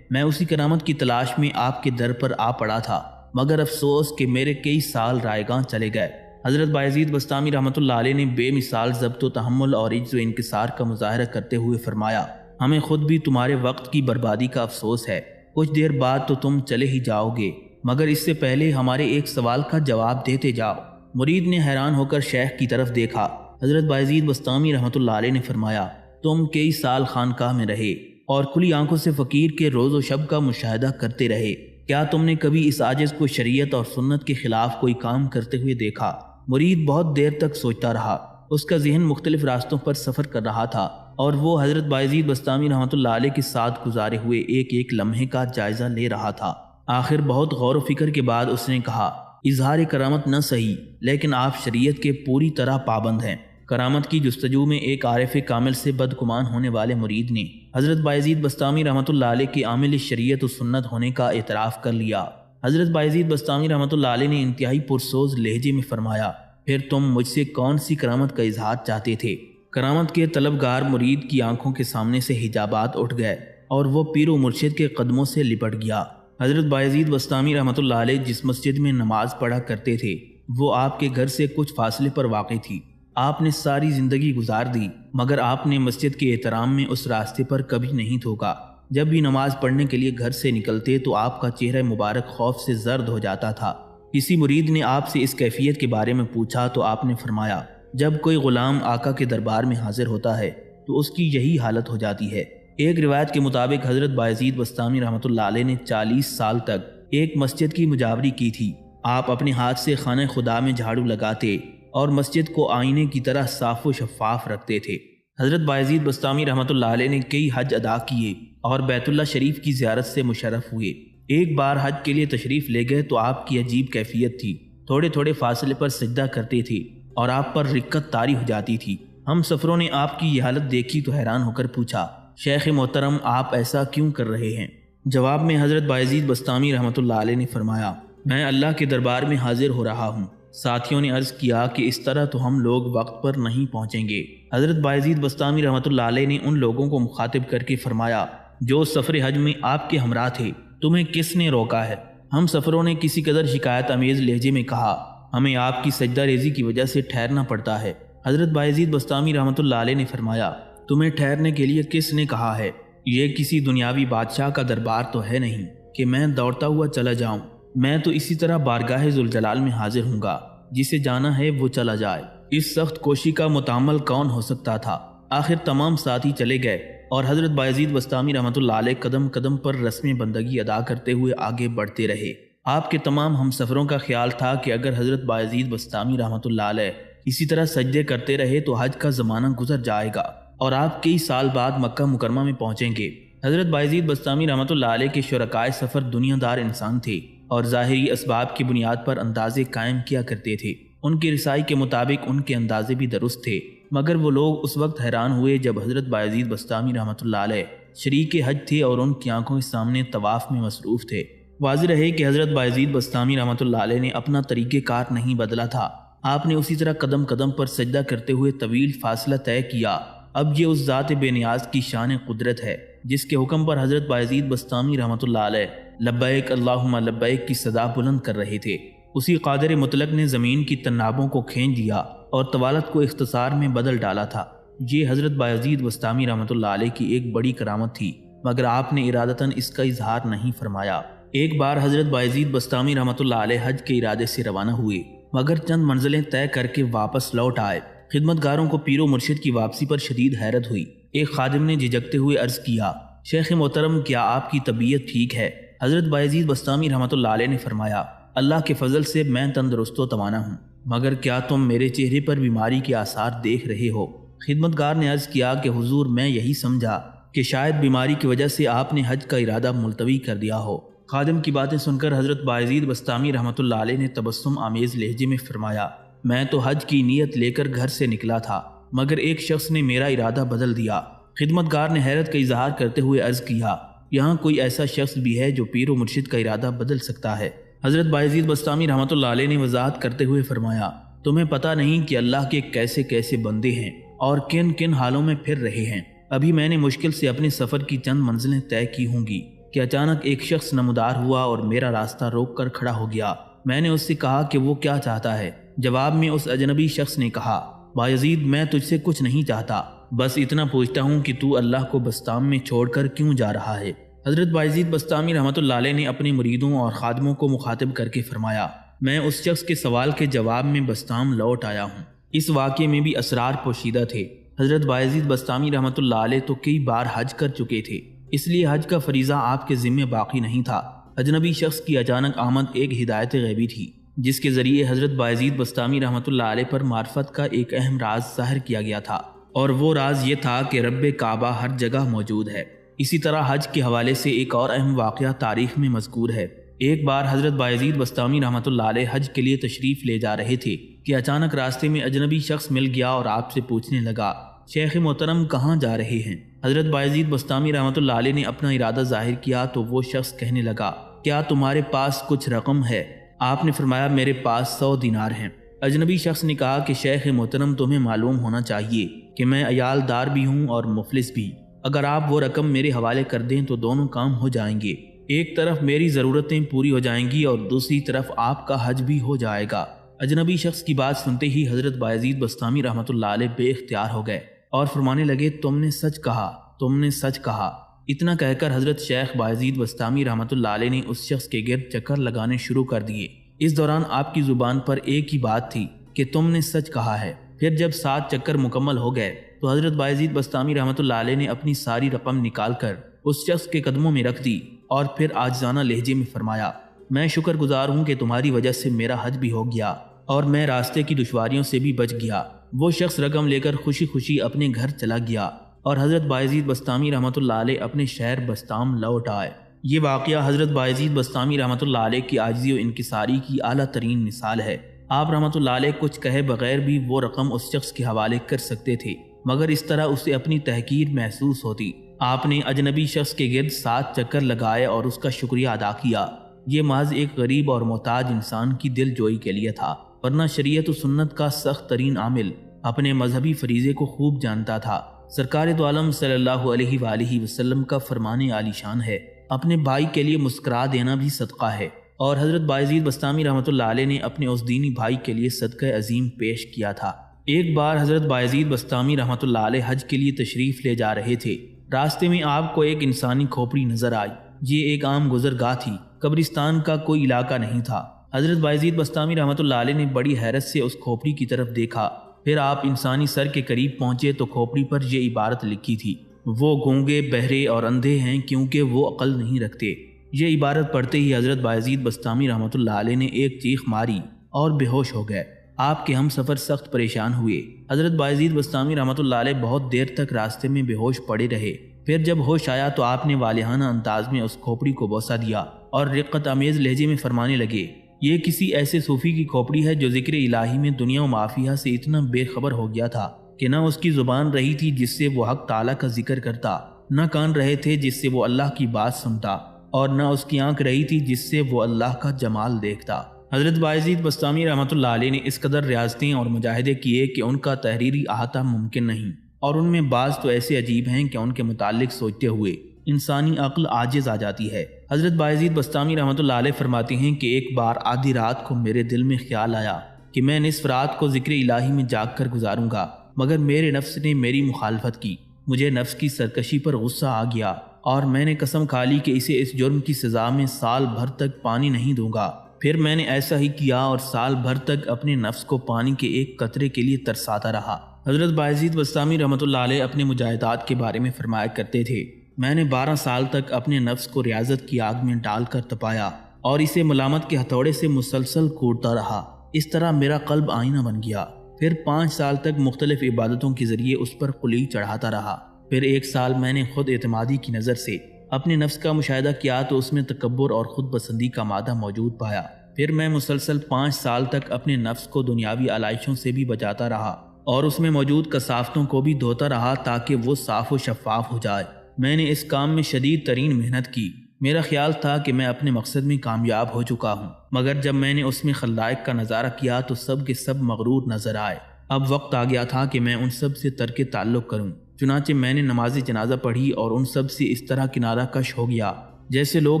میں اسی کرامت کی تلاش میں آپ کے در پر آ پڑا تھا، مگر افسوس کہ میرے کئی سال رائگاں چلے گئے۔ حضرت بایزید بسطامی رحمۃ اللہ علیہ نے بے مثال ضبط و تحمل اور عجز و انکسار کا مظاہرہ کرتے ہوئے فرمایا، ہمیں خود بھی تمہارے وقت کی بربادی کا افسوس ہے، کچھ دیر بعد تو تم چلے ہی جاؤ گے، مگر اس سے پہلے ہمارے ایک سوال کا جواب دیتے جاؤ۔ مرید نے حیران ہو کر شیخ کی طرف دیکھا۔ حضرت بایزید بسطامی رحمۃ اللہ علیہ نے فرمایا، تم کئی سال خانقاہ میں رہے اور کھلی آنکھوں سے فقیر کے روز و شب کا مشاہدہ کرتے رہے، کیا تم نے کبھی اس عاجز کو شریعت اور سنت کے خلاف کوئی کام کرتے ہوئے دیکھا؟ مرید بہت دیر تک سوچتا رہا، اس کا ذہن مختلف راستوں پر سفر کر رہا تھا اور وہ حضرت بایزید بسطامی رحمۃ اللہ علیہ کے ساتھ گزارے ہوئے ایک ایک لمحے کا جائزہ لے رہا تھا۔ آخر بہت غور و فکر کے بعد اس نے کہا، اظہار کرامت نہ صحیح، لیکن آپ شریعت کے پوری طرح پابند ہیں۔ کرامت کی جستجو میں ایک عارف کامل سے بدگمان ہونے والے مرید نے حضرت بایزید بسطامی رحمۃ اللہ علیہ کے عامل شریعت و سنت ہونے کا اعتراف کر لیا۔ حضرت بایزید بسطامی رحمۃ اللہ علیہ نے انتہائی پرسوز لہجے میں فرمایا، پھر تم مجھ سے کون سی کرامت کا اظہار چاہتے تھے؟ کرامت کے طلبگار مرید کی آنکھوں کے سامنے سے حجابات اٹھ گئے اور وہ پیر و مرشد کے قدموں سے لپٹ گیا۔ حضرت بایزید بسطامی رحمۃ اللہ علیہ جس مسجد میں نماز پڑھا کرتے تھے وہ آپ کے گھر سے کچھ فاصلے پر واقع تھی۔ آپ نے ساری زندگی گزار دی، مگر آپ نے مسجد کے احترام میں اس راستے پر کبھی نہیں تھوکا۔ جب بھی نماز پڑھنے کے لیے گھر سے نکلتے تو آپ کا چہرہ مبارک خوف سے زرد ہو جاتا تھا۔ کسی مرید نے آپ سے اس کیفیت کے بارے میں پوچھا تو آپ نے فرمایا، جب کوئی غلام آقا کے دربار میں حاضر ہوتا ہے تو اس کی یہی حالت ہو جاتی ہے۔ ایک روایت کے مطابق حضرت بایزید بسطامی رحمۃ اللہ علیہ نے 40 سال تک ایک مسجد کی مجاوری کی تھی۔ آپ اپنے ہاتھ سے خانہ خدا میں جھاڑو لگاتے اور مسجد کو آئینے کی طرح صاف و شفاف رکھتے تھے۔ حضرت بایزید بسطامی رحمۃ اللہ علیہ نے کئی حج ادا کیے اور بیت اللہ شریف کی زیارت سے مشرف ہوئے۔ ایک بار حج کے لیے تشریف لے گئے تو آپ کی عجیب کیفیت تھی، تھوڑے تھوڑے فاصلے پر سجدہ کرتے تھے اور آپ پر رکت طاری ہو جاتی تھی۔ ہم سفروں نے آپ کی یہ حالت دیکھی تو حیران ہو کر پوچھا، شیخ محترم آپ ایسا کیوں کر رہے ہیں؟ جواب میں حضرت بایزید بسطامی رحمۃ اللہ علیہ نے فرمایا، میں اللہ کے دربار میں حاضر ہو رہا ہوں۔ ساتھیوں نے عرض کیا کہ اس طرح تو ہم لوگ وقت پر نہیں پہنچیں گے۔ حضرت بایزید بسطامی رحمۃ اللہ علیہ نے ان لوگوں کو مخاطب کر کے فرمایا، جو سفر حج میں آپ کے ہمراہ تھے، تمہیں کس نے روکا ہے؟ ہم سفروں نے کسی قدر شکایت امیز لہجے میں کہا، ہمیں آپ کی سجدہ ریزی کی وجہ سے ٹھہرنا پڑتا ہے۔ حضرت بایزید بسطامی رحمۃ اللہ علیہ نے فرمایا، تمہیں ٹھہرنے کے لیے کس نے کہا ہے؟ یہ کسی دنیاوی بادشاہ کا دربار تو ہے نہیں کہ میں دوڑتا ہوا چلا جاؤں۔ میں تو اسی طرح بارگاہ ذوالجلال میں حاضر ہوں گا، جسے جانا ہے وہ چلا جائے۔ اس سخت کوشی کا متحمل کون ہو سکتا تھا؟ آخر تمام ساتھی چلے گئے اور حضرت بایزید بسطامی رحمۃ اللہ علیہ قدم قدم پر رسم بندگی ادا کرتے ہوئے آگے بڑھتے رہے۔ آپ کے تمام ہم سفروں کا خیال تھا کہ اگر حضرت بایزید بسطامی رحمۃ اللہ علیہ اسی طرح سجدے کرتے رہے تو حج کا زمانہ گزر جائے گا اور آپ کئی سال بعد مکہ مکرمہ میں پہنچیں گے۔ حضرت بایزید بسطامی رحمۃ اللہ علیہ کے شرکائے سفر دنیا دار انسان تھے اور ظاہری اسباب کی بنیاد پر اندازے قائم کیا کرتے تھے۔ ان کی رسائی کے مطابق ان کے اندازے بھی درست تھے، مگر وہ لوگ اس وقت حیران ہوئے جب حضرت بایزید بسطامی رحمۃ اللہ علیہ شریک حج تھے اور ان کی آنکھوں کے سامنے طواف میں مصروف تھے۔ واضح رہے کہ حضرت بایزید بسطامی رحمۃ اللہ علیہ نے اپنا طریقہ کار نہیں بدلا تھا۔ آپ نے اسی طرح قدم قدم پر سجدہ کرتے ہوئے طویل فاصلہ طے کیا۔ اب یہ اس ذات بے نیاز کی شان قدرت ہے جس کے حکم پر حضرت بایزید بسطامی رحمۃ اللہ علیہ لبیک اللہم لبیک کی صدا بلند کر رہے تھے۔ اسی قادر مطلق نے زمین کی تنابوں کو کھینچ دیا اور طوالت کو اختصار میں بدل ڈالا تھا۔ یہ حضرت بایزید بسطامی رحمۃ اللہ علیہ کی ایک بڑی کرامت تھی، مگر آپ نے ارادتاً اس کا اظہار نہیں فرمایا۔ ایک بار حضرت بایزید بسطامی رحمۃ اللہ علیہ حج کے ارادے سے روانہ ہوئے، مگر چند منزلیں طے کر کے واپس لوٹ آئے۔ خدمتگاروں کو پیر و مرشد کی واپسی پر شدید حیرت ہوئی۔ ایک خادم نے جھجکتے ہوئے عرض کیا، شیخ محترم کیا آپ کی طبیعت ٹھیک ہے؟ حضرت بایزید بسطامی رحمۃ اللہ علیہ نے فرمایا، اللہ کے فضل سے میں تندرست و توانا ہوں، مگر کیا تم میرے چہرے پر بیماری کے آثار دیکھ رہے ہو؟ خدمتگار نے عرض کیا کہ حضور میں یہی سمجھا کہ شاید بیماری کی وجہ سے آپ نے حج کا ارادہ ملتوی کر دیا ہو۔ خادم کی باتیں سن کر حضرت بایزید بسطامی رحمۃ اللہ علیہ نے تبسم آمیز لہجے میں فرمایا، میں تو حج کی نیت لے کر گھر سے نکلا تھا، مگر ایک شخص نے میرا ارادہ بدل دیا۔ خدمتگار نے حیرت کا اظہار کرتے ہوئے عرض کیا، یہاں کوئی ایسا شخص بھی ہے جو پیر و مرشد کا ارادہ بدل سکتا ہے؟ حضرت بایزید بسطامی رحمۃ اللہ علیہ نے وضاحت کرتے ہوئے فرمایا، تمہیں پتہ نہیں کہ اللہ کے کیسے کیسے بندے ہیں اور کن کن حالوں میں پھر رہے ہیں۔ ابھی میں نے مشکل سے اپنے سفر کی چند منزلیں طے کی ہوں گی کہ اچانک ایک شخص نمودار ہوا اور میرا راستہ روک کر کھڑا ہو گیا۔ میں نے اس سے کہا کہ وہ کیا چاہتا ہے۔ جواب میں اس اجنبی شخص نے کہا، بایزید میں تجھ سے کچھ نہیں چاہتا، بس اتنا پوچھتا ہوں کہ تو اللہ کو بسطام میں چھوڑ کر کیوں جا رہا ہے۔ حضرت بایزید بسطامی رحمۃ اللہ علیہ نے اپنے مریدوں اور خادموں کو مخاطب کر کے فرمایا، میں اس شخص کے سوال کے جواب میں بسطام لوٹ آیا ہوں۔ اس واقعے میں بھی اسرار پوشیدہ تھے۔ حضرت بایزید بسطامی رحمۃ اللہ علیہ تو کئی بار حج کر چکے تھے، اس لیے حج کا فریضہ آپ کے ذمہ باقی نہیں تھا۔ اجنبی شخص کی اچانک آمد ایک ہدایت غیبی تھی، جس کے ذریعے حضرت بایزید بسطامی رحمۃ اللہ علیہ پر معرفت کا ایک اہم راز ظاہر کیا گیا تھا، اور وہ راز یہ تھا کہ رب کعبہ ہر جگہ موجود ہے۔ اسی طرح حج کے حوالے سے ایک اور اہم واقعہ تاریخ میں مذکور ہے۔ ایک بار حضرت بایزید بسطامی رحمۃ اللہ علیہ حج کے لیے تشریف لے جا رہے تھے کہ اچانک راستے میں اجنبی شخص مل گیا اور آپ سے پوچھنے لگا، شیخ محترم کہاں جا رہے ہیں؟ حضرت بایزید بسطامی رحمۃ اللہ علیہ نے اپنا ارادہ ظاہر کیا تو وہ شخص کہنے لگا، کیا تمہارے پاس کچھ رقم ہے؟ آپ نے فرمایا، میرے پاس 100 دینار ہیں۔ اجنبی شخص نے کہا کہ شیخ محترم تمہیں معلوم ہونا چاہیے کہ میں عیال دار بھی ہوں اور مفلس بھی، اگر آپ وہ رقم میرے حوالے کر دیں تو دونوں کام ہو جائیں گے، ایک طرف میری ضرورتیں پوری ہو جائیں گی اور دوسری طرف آپ کا حج بھی ہو جائے گا۔ اجنبی شخص کی بات سنتے ہی حضرت بایزید بسطامی رحمۃ اللہ علیہ بے اختیار ہو گئے اور فرمانے لگے، تم نے سچ کہا، تم نے سچ کہا۔ اتنا کہہ کر حضرت شیخ بایزید بسطامی رحمۃ اللہ علیہ نے اس شخص کے گرد چکر لگانے شروع کر دیے۔ اس دوران آپ کی زبان پر ایک ہی بات تھی کہ تم نے سچ کہا ہے۔ پھر جب 7 چکر مکمل ہو گئے تو حضرت بایزید بسطامی رحمۃ اللہ علیہ نے اپنی ساری رقم نکال کر اس شخص کے قدموں میں رکھ دی اور پھر عاجزانہ لہجے میں فرمایا، میں شکر گزار ہوں کہ تمہاری وجہ سے میرا حج بھی ہو گیا اور میں راستے کی دشواریوں سے بھی بچ گیا۔ وہ شخص رقم لے کر خوشی خوشی اپنے گھر چلا گیا اور حضرت بایزید بسطامی رحمۃ اللہ علیہ اپنے شہر بسطام لوٹ آئے۔ یہ واقعہ حضرت بایزید بسطامی رحمۃ اللہ علیہ کی عاجزی و انکساری کی اعلیٰ ترین مثال ہے۔ آپ رحمۃ اللہ علیہ کچھ کہے بغیر بھی وہ رقم اس شخص کے حوالے کر سکتے تھے، مگر اس طرح اسے اپنی تحقیر محسوس ہوتی۔ آپ نے اجنبی شخص کے گرد 7 چکر لگائے اور اس کا شکریہ ادا کیا۔ یہ محض ایک غریب اور محتاج انسان کی دل جوئی کے لیے تھا، ورنہ شریعت و سنت کا سخت ترین عامل اپنے مذہبی فریضے کو خوب جانتا تھا۔ سرکار دو عالم صلی اللہ علیہ وآلہ وسلم کا فرمان عالی شان ہے، اپنے بھائی کے لیے مسکرا دینا بھی صدقہ ہے، اور حضرت بایزید بسطامی رحمۃ اللہ علیہ نے اپنے اس دینی بھائی کے لیے صدقہ عظیم پیش کیا تھا۔ ایک بار حضرت بایزید بسطامی رحمۃ اللہ علیہ حج کے لیے تشریف لے جا رہے تھے۔ راستے میں آپ کو ایک انسانی کھوپڑی نظر آئی۔ یہ ایک عام گزرگاہ تھی، قبرستان کا کوئی علاقہ نہیں تھا۔ حضرت بایزید بسطامی رحمۃ اللہ علیہ نے بڑی حیرت سے اس کھوپڑی کی طرف دیکھا۔ پھر آپ انسانی سر کے قریب پہنچے تو کھوپڑی پر یہ عبارت لکھی تھی، وہ گونگے، بہرے اور اندھے ہیں کیونکہ وہ عقل نہیں رکھتے۔ یہ عبارت پڑھتے ہی حضرت بایزید بسطامی رحمۃ اللہ علیہ نے ایک چیخ ماری اور بے ہوش ہو گئے۔ آپ کے ہم سفر سخت پریشان ہوئے۔ حضرت بایزید بسطامی رحمۃ اللہ علیہ بہت دیر تک راستے میں بے ہوش پڑے رہے۔ پھر جب ہوش آیا تو آپ نے والہانہ انداز میں اس کھوپڑی کو بوسہ دیا اور رقت آمیز لہجے میں فرمانے لگے، یہ کسی ایسے صوفی کی کھوپڑی ہے جو ذکر الہی میں دنیا و معافیہ سے اتنا بے خبر ہو گیا تھا کہ نہ اس کی زبان رہی تھی جس سے وہ حق تعالیٰ کا ذکر کرتا، نہ کان رہے تھے جس سے وہ اللہ کی بات سنتا، اور نہ اس کی آنکھ رہی تھی جس سے وہ اللہ کا جمال دیکھتا۔ حضرت بایزید بسطامی رحمۃ اللہ علیہ نے اس قدر ریاضتیں اور مجاہدے کیے کہ ان کا تحریری احاطہ ممکن نہیں، اور ان میں بعض تو ایسے عجیب ہیں کہ ان کے متعلق سوچتے ہوئے انسانی عقل عاجز آ جاتی ہے۔ حضرت بایزید بسطامی رحمۃ اللہ علیہ فرماتے ہیں کہ ایک بار آدھی رات کو میرے دل میں خیال آیا کہ میں نصف رات کو ذکر الہی میں جاگ کر گزاروں گا، مگر میرے نفس نے میری مخالفت کی۔ مجھے نفس کی سرکشی پر غصہ آ گیا اور میں نے قسم کھا لی کہ اسے اس جرم کی سزا میں سال بھر تک پانی نہیں دوں گا۔ پھر میں نے ایسا ہی کیا اور سال بھر تک اپنے نفس کو پانی کے ایک قطرے کے لیے ترساتا رہا۔ حضرت بایزید بسطامی رحمۃ اللہ علیہ اپنے مجاہدات کے بارے میں فرمایا کرتے تھے، میں نے 12 سال تک اپنے نفس کو ریاضت کی آگ میں ڈال کر تپایا اور اسے ملامت کے ہتھوڑے سے مسلسل کوڑتا رہا۔ اس طرح میرا قلب آئینہ بن گیا۔ پھر 5 سال تک مختلف عبادتوں کے ذریعے اس پر قلی چڑھاتا رہا۔ پھر 1 سال میں نے خود اعتمادی کی نظر سے اپنے نفس کا مشاہدہ کیا تو اس میں تکبر اور خود پسندی کا مادہ موجود پایا۔ پھر میں مسلسل 5 سال تک اپنے نفس کو دنیاوی علائشوں سے بھی بچاتا رہا اور اس میں موجود کثافتوں کو بھی دھوتا رہا تاکہ وہ صاف و شفاف ہو جائے۔ میں نے اس کام میں شدید ترین محنت کی۔ میرا خیال تھا کہ میں اپنے مقصد میں کامیاب ہو چکا ہوں، مگر جب میں نے اس میں خلائق کا نظارہ کیا تو سب کے سب مغرور نظر آئے۔ اب وقت آ گیا تھا کہ میں ان سب سے ترک تعلق کروں، چنانچہ میں نے نماز جنازہ پڑھی اور ان سب سے اس طرح کنارہ کش ہو گیا جیسے لوگ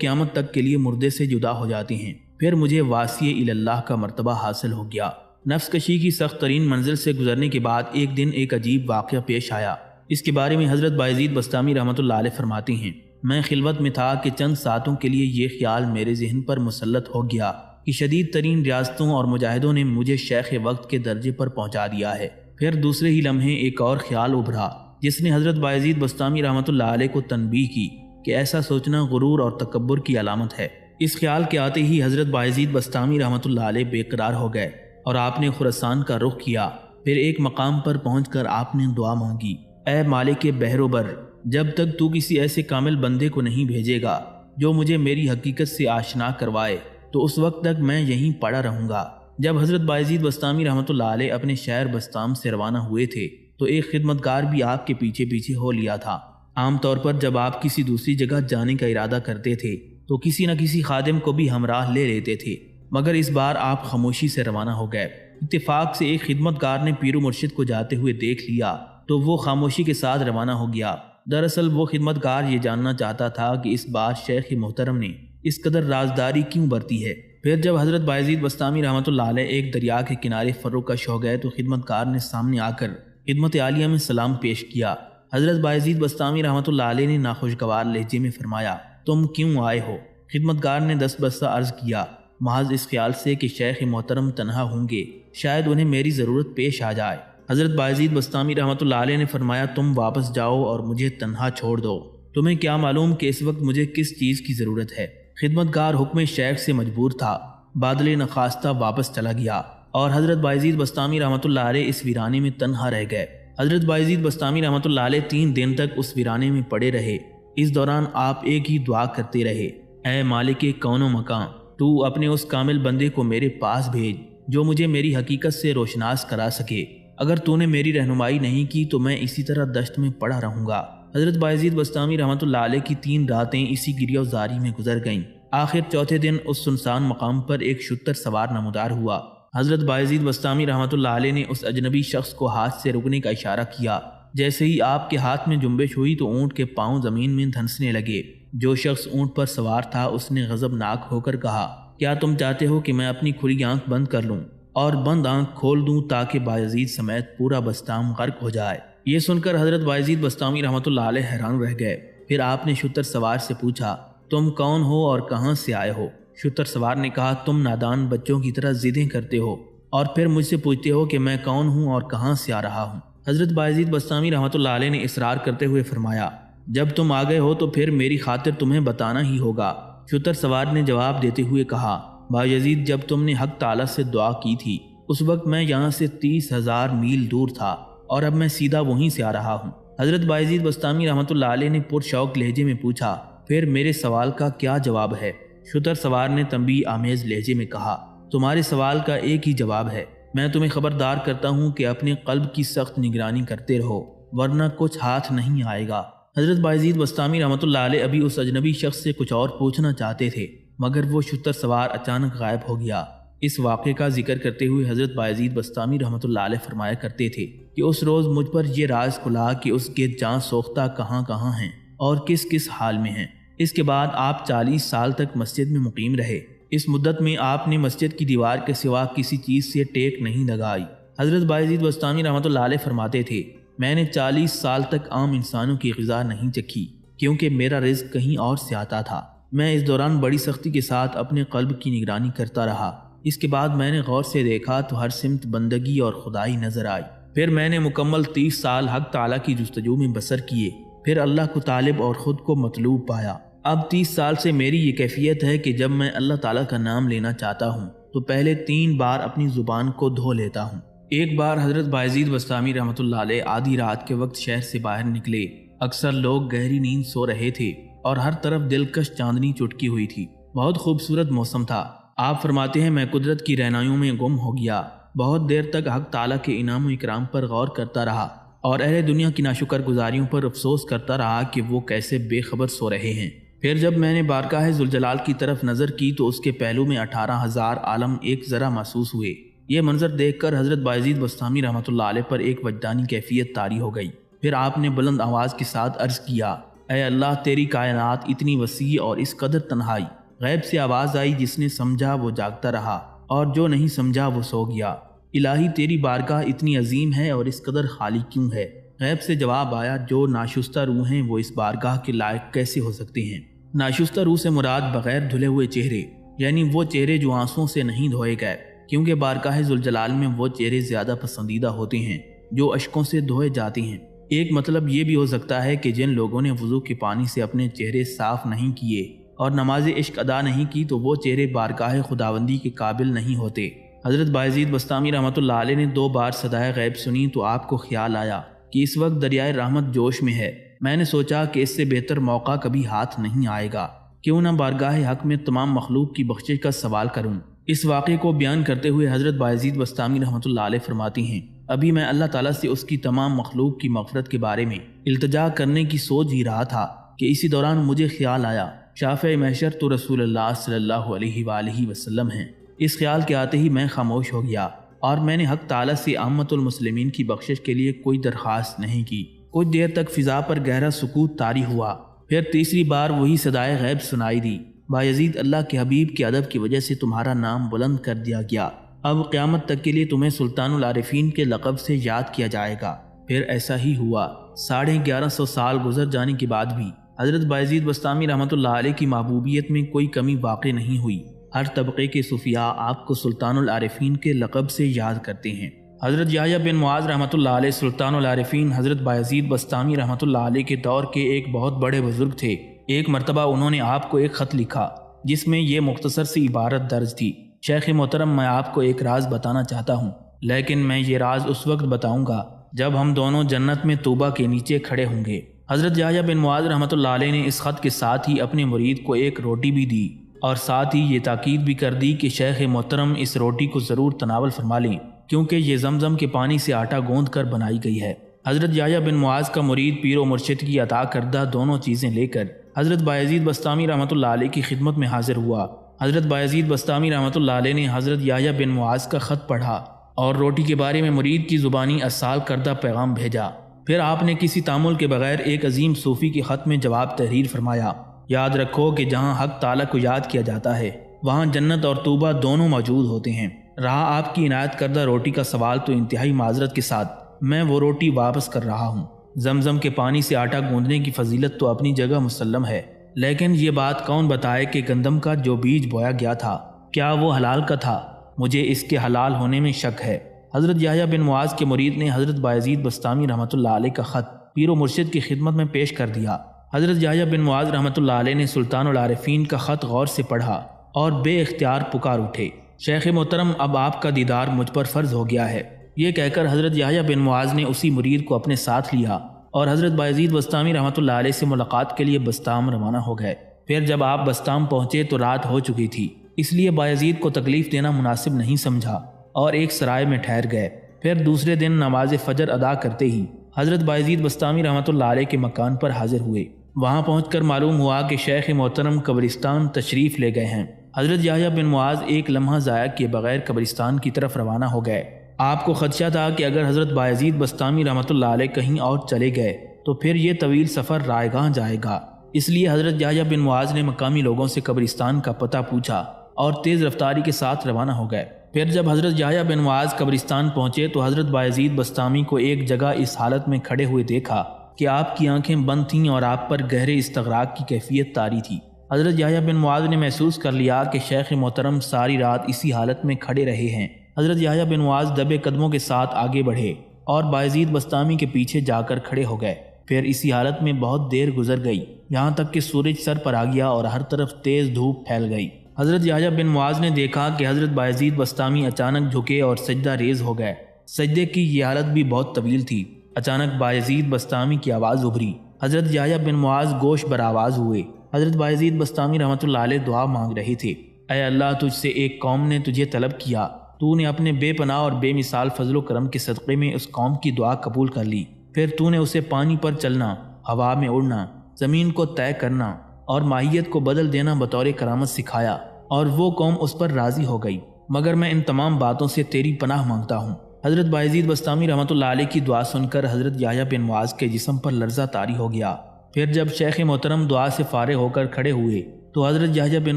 قیامت تک کے لیے مردے سے جدا ہو جاتے ہیں۔ پھر مجھے واصی اللہ کا مرتبہ حاصل ہو گیا۔ نفس کشی کی سخت ترین منزل سے گزرنے کے بعد ایک دن ایک عجیب واقعہ پیش آیا۔ اس کے بارے میں حضرت بایزید بسطامی رحمۃ اللہ علیہ فرماتے ہیں، میں خلوت میں تھا کہ چند ساعتوں کے لیے یہ خیال میرے ذہن پر مسلط ہو گیا کہ شدید ترین ریاستوں اور مجاہدوں نے مجھے شیخ وقت کے درجے پر پہنچا دیا ہے۔ پھر دوسرے ہی لمحے ایک اور خیال ابھرا جس نے حضرت بایزید بسطامی رحمۃ اللہ علیہ کو تنبیہ کی کہ ایسا سوچنا غرور اور تکبر کی علامت ہے۔ اس خیال کے آتے ہی حضرت بایزید بسطامی رحمۃ اللہ علیہ بے قرار ہو گئے اور آپ نے خراسان کا رخ کیا۔ پھر ایک مقام پر پہنچ کر آپ نے دعا مانگی، اے مالک بحر و بر، جب تک تو کسی ایسے کامل بندے کو نہیں بھیجے گا جو مجھے میری حقیقت سے آشنا کروائے تو اس وقت تک میں یہیں پڑا رہوں گا۔ جب حضرت بایزید بسطامی رحمۃ اللہ علیہ اپنے شہر بسطام سے روانہ ہوئے تھے تو ایک خدمتگار بھی آپ کے پیچھے پیچھے ہو لیا تھا۔ عام طور پر جب آپ کسی دوسری جگہ جانے کا ارادہ کرتے تھے تو کسی نہ کسی خادم کو بھی ہمراہ لے لیتے تھے، مگر اس بار آپ خاموشی سے روانہ ہو گئے۔ اتفاق سے ایک خدمتگار نے پیر و مرشد کو جاتے ہوئے دیکھ لیا تو وہ خاموشی کے ساتھ روانہ ہو گیا۔ دراصل وہ خدمتگار یہ جاننا چاہتا تھا کہ اس بار شیخ محترم نے اس قدر رازداری کیوں برتی ہے۔ پھر جب حضرت بایزید بسطامی رحمۃ اللہ علیہ ایک دریا کے کنارے فروکش ہو گئے تو خدمتگار نے سامنے آ کر خدمت عالیہ میں سلام پیش کیا۔ حضرت بایزید بسطامی رحمۃ اللہ علیہ نے ناخوشگوار لہجے میں فرمایا، تم کیوں آئے ہو؟ خدمتگار نے دست بستہ عرض کیا، محض اس خیال سے کہ شیخ محترم تنہا ہوں گے، شاید انہیں میری ضرورت پیش آ جائے۔ حضرت بایزید بسطامی رحمۃ اللہ علیہ نے فرمایا، تم واپس جاؤ اور مجھے تنہا چھوڑ دو، تمہیں کیا معلوم کہ اس وقت مجھے کس چیز کی ضرورت ہے۔ خدمتگار حکم شیخ سے مجبور تھا، بادل نخواستہ واپس چلا گیا اور حضرت بایزید بسطامی رحمۃ اللہ علیہ اس ویرانے میں تنہا رہ گئے۔ حضرت بایزید بسطامی رحمۃ اللہ علیہ 3 دن تک اس ویرانے میں پڑے رہے۔ اس دوران آپ ایک ہی دعا کرتے رہے، اے مالک کون و مکان، تو اپنے اس کامل بندے کو میرے پاس بھیج جو مجھے میری حقیقت سے روشناس کرا سکے۔ اگر تو نے میری رہنمائی نہیں کی تو میں اسی طرح دشت میں پڑا رہوں گا۔ حضرت بایزید بسطامی رحمۃ اللہ علیہ کی 3 راتیں اسی گریہ و زاری میں گزر گئیں۔ آخر چوتھے دن اس سنسان مقام پر ایک شتر سوار نمودار ہوا۔ حضرت بایزید بسطامی رحمۃ اللہ علیہ نے اس اجنبی شخص کو ہاتھ سے رکنے کا اشارہ کیا۔ جیسے ہی آپ کے ہاتھ میں جنبش ہوئی تو اونٹ کے پاؤں زمین میں دھنسنے لگے۔ جو شخص اونٹ پر سوار تھا اس نے غضبناک ہو کر کہا، کیا تم چاہتے ہو کہ میں اپنی کھلی آنکھ بند کر لوں اور بند آنکھ کھول دوں تاکہ بایزید سمیت پورا بسطام غرق ہو جائے؟ یہ سن کر حضرت بایزید بسطامی رحمۃ اللہ علیہ حیران رہ گئے۔ پھر آپ نے شتر سوار سے پوچھا، تم کون ہو اور کہاں سے آئے ہو؟ شتر سوار نے کہا، تم نادان بچوں کی طرح ضدیں کرتے ہو اور پھر مجھ سے پوچھتے ہو کہ میں کون ہوں اور کہاں سے آ رہا ہوں۔ حضرت بایزید بسطامی رحمۃ اللہ علیہ نے اصرار کرتے ہوئے فرمایا، جب تم آ گئے ہو تو پھر میری خاطر تمہیں بتانا ہی ہوگا۔ شتر سوار نے جواب دیتے ہوئے کہا، بایزید جب تم نے حق تعالیٰ سے دعا کی تھی اس وقت میں یہاں سے 30,000 میل دور تھا اور اب میں سیدھا وہیں سے آ رہا ہوں۔ حضرت بایزید بسطامی رحمۃ اللہ علیہ نے پرشوق لہجے میں پوچھا، پھر میرے سوال کا کیا جواب ہے؟ شتر سوار نے تنبیہ آمیز لہجے میں کہا، تمہارے سوال کا ایک ہی جواب ہے، میں تمہیں خبردار کرتا ہوں کہ اپنے قلب کی سخت نگرانی کرتے رہو ورنہ کچھ ہاتھ نہیں آئے گا۔ حضرت بایزید بسطامی رحمۃ اللہ علیہ ابھی اس اجنبی شخص سے کچھ اور پوچھنا چاہتے تھے مگر وہ شتر سوار اچانک غائب ہو گیا۔ اس واقعے کا ذکر کرتے ہوئے حضرت بایزید بسطامی رحمۃ اللہ علیہ فرمایا کرتے تھے کہ اس روز مجھ پر یہ راز کھلا کہ اس کے جاں سوختہ کہاں کہاں ہیں اور کس کس حال میں ہیں۔ اس کے بعد آپ 40 سال تک مسجد میں مقیم رہے۔ اس مدت میں آپ نے مسجد کی دیوار کے سوا کسی چیز سے ٹیک نہیں لگائی۔ حضرت بایزید بسطامی رحمۃ اللہ علیہ فرماتے تھے، میں نے 40 سال تک عام انسانوں کی غذا نہیں چکھی کیونکہ میرا رزق کہیں اور سے آتا تھا۔ میں اس دوران بڑی سختی کے ساتھ اپنے قلب کی نگرانی کرتا رہا۔ اس کے بعد میں نے غور سے دیکھا تو ہر سمت بندگی اور خدائی نظر آئی۔ پھر میں نے مکمل 30 سال حق تعالیٰ کی جستجو میں بسر کیے، پھر اللہ کو طالب اور خود کو مطلوب پایا۔ اب 30 سال سے میری یہ کیفیت ہے کہ جب میں اللہ تعالیٰ کا نام لینا چاہتا ہوں تو پہلے 3 بار اپنی زبان کو دھو لیتا ہوں۔ ایک بار حضرت بایزید بسطامی رحمۃ اللہ علیہ آدھی رات کے وقت شہر سے باہر نکلے۔ اکثر لوگ گہری نیند سو رہے تھے اور ہر طرف دلکش چاندنی چٹکی ہوئی تھی۔ بہت خوبصورت موسم تھا۔ آپ فرماتے ہیں، میں قدرت کی رہنائیوں میں گم ہو گیا، بہت دیر تک حق تعالیٰ کے انعام و اکرام پر غور کرتا رہا اور اہل دنیا کی ناشکر گزاریوں پر افسوس کرتا رہا کہ وہ کیسے بے خبر سو رہے ہیں۔ پھر جب میں نے بارگاہ ذوالجلال کی طرف نظر کی تو اس کے پہلو میں 18,000 عالم ایک ذرا محسوس ہوئے۔ یہ منظر دیکھ کر حضرت بایزید بسطامی رحمۃ اللہ علیہ پر ایک وجدانی کیفیت طاری ہو گئی۔ پھر آپ نے بلند آواز کے ساتھ عرض کیا، اے اللہ، تیری کائنات اتنی وسیع اور اس قدر تنہائی۔ غیب سے آواز آئی، جس نے سمجھا وہ جاگتا رہا اور جو نہیں سمجھا وہ سو گیا۔ الہی، تیری بارگاہ اتنی عظیم ہے اور اس قدر خالی کیوں ہے؟ غیب سے جواب آیا، جو ناشستہ روح ہیں وہ اس بارگاہ کے لائق کیسے ہو سکتے ہیں؟ ناشستہ روح سے مراد بغیر دھلے ہوئے چہرے، یعنی وہ چہرے جو آنسوؤں سے نہیں دھوئے گئے، کیونکہ بارگاہ ذوالجلال میں وہ چہرے زیادہ پسندیدہ ہوتے ہیں جو اشکوں سے دھوئے جاتے ہیں۔ ایک مطلب یہ بھی ہو سکتا ہے کہ جن لوگوں نے وضو کے پانی سے اپنے چہرے صاف نہیں کیے اور نماز عشق ادا نہیں کی تو وہ چہرے بارگاہ خداوندی کے قابل نہیں ہوتے۔ حضرت بایزید بسطامی رحمۃ اللہ علیہ نے 2 بار صدائے غیب سنی تو آپ کو خیال آیا کہ اس وقت دریائے رحمت جوش میں ہے۔ میں نے سوچا کہ اس سے بہتر موقع کبھی ہاتھ نہیں آئے گا، کیوں نہ بارگاہ حق میں تمام مخلوق کی بخشش کا سوال کروں۔ اس واقعے کو بیان کرتے ہوئے حضرت بایزید بسطامی رحمۃ اللہ علیہ فرماتی ہیں، ابھی میں اللہ تعالیٰ سے اس کی تمام مخلوق کی مغفرت کے بارے میں التجا کرنے کی سوچ ہی رہا تھا کہ اسی دوران مجھے خیال آیا، شافع محشر تو رسول اللہ صلی اللہ علیہ وآلہ وسلم ہیں۔ اس خیال کے آتے ہی میں خاموش ہو گیا اور میں نے حق تعالیٰ سے عامت المسلمین کی بخشش کے لیے کوئی درخواست نہیں کی۔ کچھ دیر تک فضا پر گہرا سکوت طاری ہوا، پھر تیسری بار وہی صدائے غیب سنائی دی، بایزید، اللہ کے حبیب کے ادب کی وجہ سے تمہارا نام بلند کر دیا گیا، اب قیامت تک کے لیے تمہیں سلطان العارفین کے لقب سے یاد کیا جائے گا۔ پھر ایسا ہی ہوا۔ 1150 سال گزر جانے کے بعد بھی حضرت بایزید بسطامی رحمۃ اللہ علیہ کی محبوبیت میں کوئی کمی واقع نہیں ہوئی۔ ہر طبقے کے صوفیاء آپ کو سلطان العارفین کے لقب سے یاد کرتے ہیں۔ حضرت یحییٰ بن معاذ رحمۃ اللہ علیہ سلطان العارفین حضرت بایزید بسطامی رحمۃ اللہ علیہ کے دور کے ایک بہت بڑے بزرگ تھے۔ ایک مرتبہ انہوں نے آپ کو ایک خط لکھا جس میں یہ مختصر سی عبارت درج تھی، شیخ محترم، میں آپ کو ایک راز بتانا چاہتا ہوں، لیکن میں یہ راز اس وقت بتاؤں گا جب ہم دونوں جنت میں طوبہ کے نیچے کھڑے ہوں گے۔ حضرت یحییٰ بن معاذ رحمۃ اللہ علیہ نے اس خط کے ساتھ ہی اپنے مرید کو ایک روٹی بھی دی اور ساتھ ہی یہ تاکید بھی کر دی کہ شیخ محترم اس روٹی کو ضرور تناول فرما لیں، کیونکہ یہ زمزم کے پانی سے آٹا گوندھ کر بنائی گئی ہے۔ حضرت یحییٰ بن معاذ کا مرید پیر و مرشد کی عطا کردہ دونوں چیزیں لے کر حضرت بایزید بسطامی رحمۃ اللہ علیہ کی خدمت میں حاضر ہوا۔ حضرت بایزید بسطامی رحمۃ اللہ علیہ نے حضرت یحییٰ بن معاذ کا خط پڑھا اور روٹی کے بارے میں مرید کی زبانی ارسال کردہ پیغام بھیجا۔ پھر آپ نے کسی تعامل کے بغیر ایک عظیم صوفی کے خط میں جواب تحریر فرمایا، یاد رکھو کہ جہاں حق تعالیٰ کو یاد کیا جاتا ہے وہاں جنت اور طوبہ دونوں موجود ہوتے ہیں۔ رہا آپ کی عنایت کردہ روٹی کا سوال تو انتہائی معذرت کے ساتھ میں وہ روٹی واپس کر رہا ہوں۔ زمزم کے پانی سے آٹا گوندنے کی فضیلت تو اپنی جگہ مسلم ہے، لیکن یہ بات کون بتائے کہ گندم کا جو بیج بویا گیا تھا کیا وہ حلال کا تھا؟ مجھے اس کے حلال ہونے میں شک ہے۔ حضرت یحییٰ بن معاذ کے مرید نے حضرت بایزید بسطامی رحمۃ اللہ علیہ کا خط پیر و مرشد کی خدمت میں پیش کر دیا۔ حضرت یحییٰ بن معاذ رحمۃ اللہ علیہ نے سلطان العارفین کا خط غور سے پڑھا اور بے اختیار پکار اٹھے، شیخ محترم، اب آپ کا دیدار مجھ پر فرض ہو گیا ہے۔ یہ کہہ کر حضرت یحییٰ بن معاذ نے اسی مرید کو اپنے ساتھ لیا اور حضرت بایزید بسطامی رحمۃ اللہ علیہ سے ملاقات کے لیے بسطام روانہ ہو گئے۔ پھر جب آپ بسطام پہنچے تو رات ہو چکی تھی، اس لیے بایزید کو تکلیف دینا مناسب نہیں سمجھا اور ایک سرائے میں ٹھہر گئے۔ پھر دوسرے دن نماز فجر ادا کرتے ہی حضرت بایزید بسطامی رحمۃ اللہ علیہ کے مکان پر حاضر ہوئے۔ وہاں پہنچ کر معلوم ہوا کہ شیخ محترم قبرستان تشریف لے گئے ہیں۔ حضرت یحییٰ بن معاذ ایک لمحہ ضائع کیے بغیر قبرستان کی طرف روانہ ہو گئے۔ آپ کو خدشہ تھا کہ اگر حضرت بایزید بسطامی رحمۃ اللہ علیہ کہیں اور چلے گئے تو پھر یہ طویل سفر رائگاں جائے گا، اس لیے حضرت یحییٰ بن معاذ نے مقامی لوگوں سے قبرستان کا پتہ پوچھا اور تیز رفتاری کے ساتھ روانہ ہو گئے۔ پھر جب حضرت یحییٰ بن معاذ قبرستان پہنچے تو حضرت بایزید بسطامی کو ایک جگہ اس حالت میں کھڑے ہوئے دیکھا کہ آپ کی آنکھیں بند تھیں اور آپ پر گہرے استغراق کی کیفیت طاری تھی۔ حضرت یحییٰ بن معاذ نے محسوس کر لیا کہ شیخ محترم ساری رات اسی حالت میں کھڑے رہے ہیں۔ حضرت یحییٰ بن معاذ دبے قدموں کے ساتھ آگے بڑھے اور بایزید بسطامی کے پیچھے جا کر کھڑے ہو گئے۔ پھر اسی حالت میں بہت دیر گزر گئی، یہاں تک کہ سورج سر پر آ گیا اور ہر طرف تیز دھوپ پھیل گئی۔ حضرت یحییٰ بن معاذ نے دیکھا کہ حضرت بایزید بسطامی اچانک جھکے اور سجدہ ریز ہو گئے۔ سجدے کی یہ حالت بھی بہت طویل تھی۔ اچانک بایزید بسطامی کی آواز ابھری۔ حضرت یحییٰ بن معاذ گوش بر آواز ہوئے۔ حضرت بایزید بسطامی رحمۃ اللہ علیہ دعا مانگ رہے تھے، اے اللہ، تجھ سے ایک قوم نے تجھے طلب کیا، تو نے اپنے بے پناہ اور بے مثال فضل و کرم کے صدقے میں اس قوم کی دعا قبول کر لی۔ پھر تو نے اسے پانی پر چلنا، ہوا میں اڑنا، زمین کو طے کرنا اور ماہیت کو بدل دینا بطور کرامت سکھایا، اور وہ قوم اس پر راضی ہو گئی، مگر میں ان تمام باتوں سے تیری پناہ مانگتا ہوں۔ حضرت بایزید بسطامی رحمۃ اللہ علیہ کی دعا سن کر حضرت یحییٰ بن معاذ کے جسم پر لرزہ طاری ہو گیا۔ پھر جب شیخ محترم دعا سے فارغ ہو کر کھڑے ہوئے تو حضرت یحییٰ بن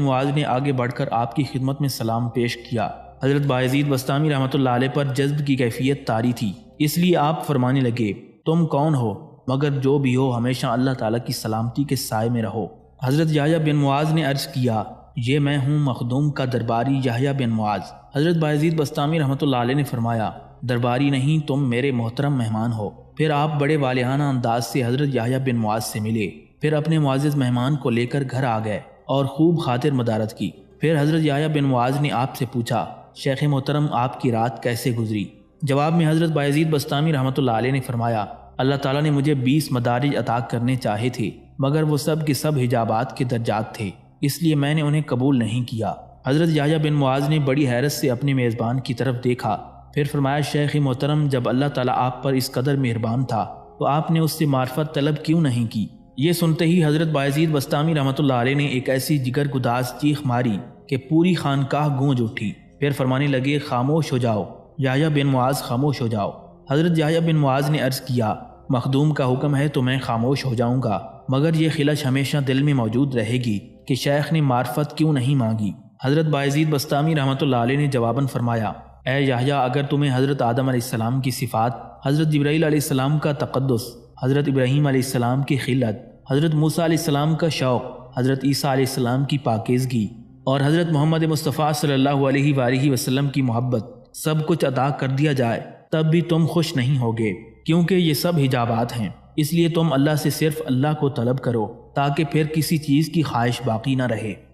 معاذ نے آگے بڑھ کر آپ کی خدمت میں سلام پیش کیا۔ حضرت بایزید بسطامی رحمۃ اللہ علیہ پر جذب کی کیفیت طاری تھی، اس لیے آپ فرمانے لگے، تم کون ہو؟ مگر جو بھی ہو ہمیشہ اللہ تعالیٰ کی سلامتی کے سائے میں رہو۔ حضرت یحییٰ بن معاذ نے عرض کیا، یہ میں ہوں مخدوم کا درباری یحییٰ بن معاذ۔ حضرت بایزید بسطامی رحمۃ اللہ علیہ نے فرمایا، درباری نہیں، تم میرے محترم مہمان ہو۔ پھر آپ بڑے والہانہ انداز سے حضرت یحییٰ بن معاذ سے ملے، پھر اپنے معزز مہمان کو لے کر گھر آ گئے اور خوب خاطر مدارت کی۔ پھر حضرت یحییٰ بن معاذ نے آپ سے پوچھا، شیخ محترم آپ کی رات کیسے گزری؟ جواب میں حضرت بایزید بسطامی رحمۃ اللہ علیہ نے فرمایا، اللہ تعالیٰ نے مجھے 20 مدارج عطا کرنے چاہے تھے، مگر وہ سب کے سب حجابات کے درجات تھے، اس لیے میں نے انہیں قبول نہیں کیا۔ حضرت یحییٰ بن معاذ نے بڑی حیرت سے اپنے میزبان کی طرف دیکھا، پھر فرمایا، شیخ محترم جب اللہ تعالیٰ آپ پر اس قدر مہربان تھا تو آپ نے اس سے معرفت طلب کیوں نہیں کی؟ یہ سنتے ہی حضرت بایزید بسطامی رحمۃ اللہ علیہ نے ایک ایسی جگر گداز چیخ ماری کہ پوری خانقاہ گونج اٹھی۔ پھر فرمانے لگے، خاموش ہو جاؤ یحییٰ بن معاذ، خاموش ہو جاؤ۔ حضرت یحییٰ بن معاذ نے عرض کیا، مخدوم کا حکم ہے تو میں خاموش ہو جاؤں گا، مگر یہ خلش ہمیشہ دل میں موجود رہے گی کہ شیخ نے معرفت کیوں نہیں مانگی۔ حضرت بایزید بسطامی رحمۃ اللہ علیہ نے جواباً فرمایا، اے یحییٰ، اگر تمہیں حضرت آدم علیہ السلام کی صفات، حضرت جبرائیل علیہ السلام کا تقدس، حضرت ابراہیم علیہ السلام کی خلت، حضرت موسیٰ علیہ السلام کا شوق، حضرت عیسیٰ علیہ السلام کی پاکیزگی اور حضرت محمد مصطفیٰ صلی اللہ علیہ وآلہ وسلم کی محبت سب کچھ عطا کر دیا جائے، تب بھی تم خوش نہیں ہوگے، کیونکہ یہ سب حجابات ہیں۔ اس لیے تم اللہ سے صرف اللہ کو طلب کرو، تاکہ پھر کسی چیز کی خواہش باقی نہ رہے۔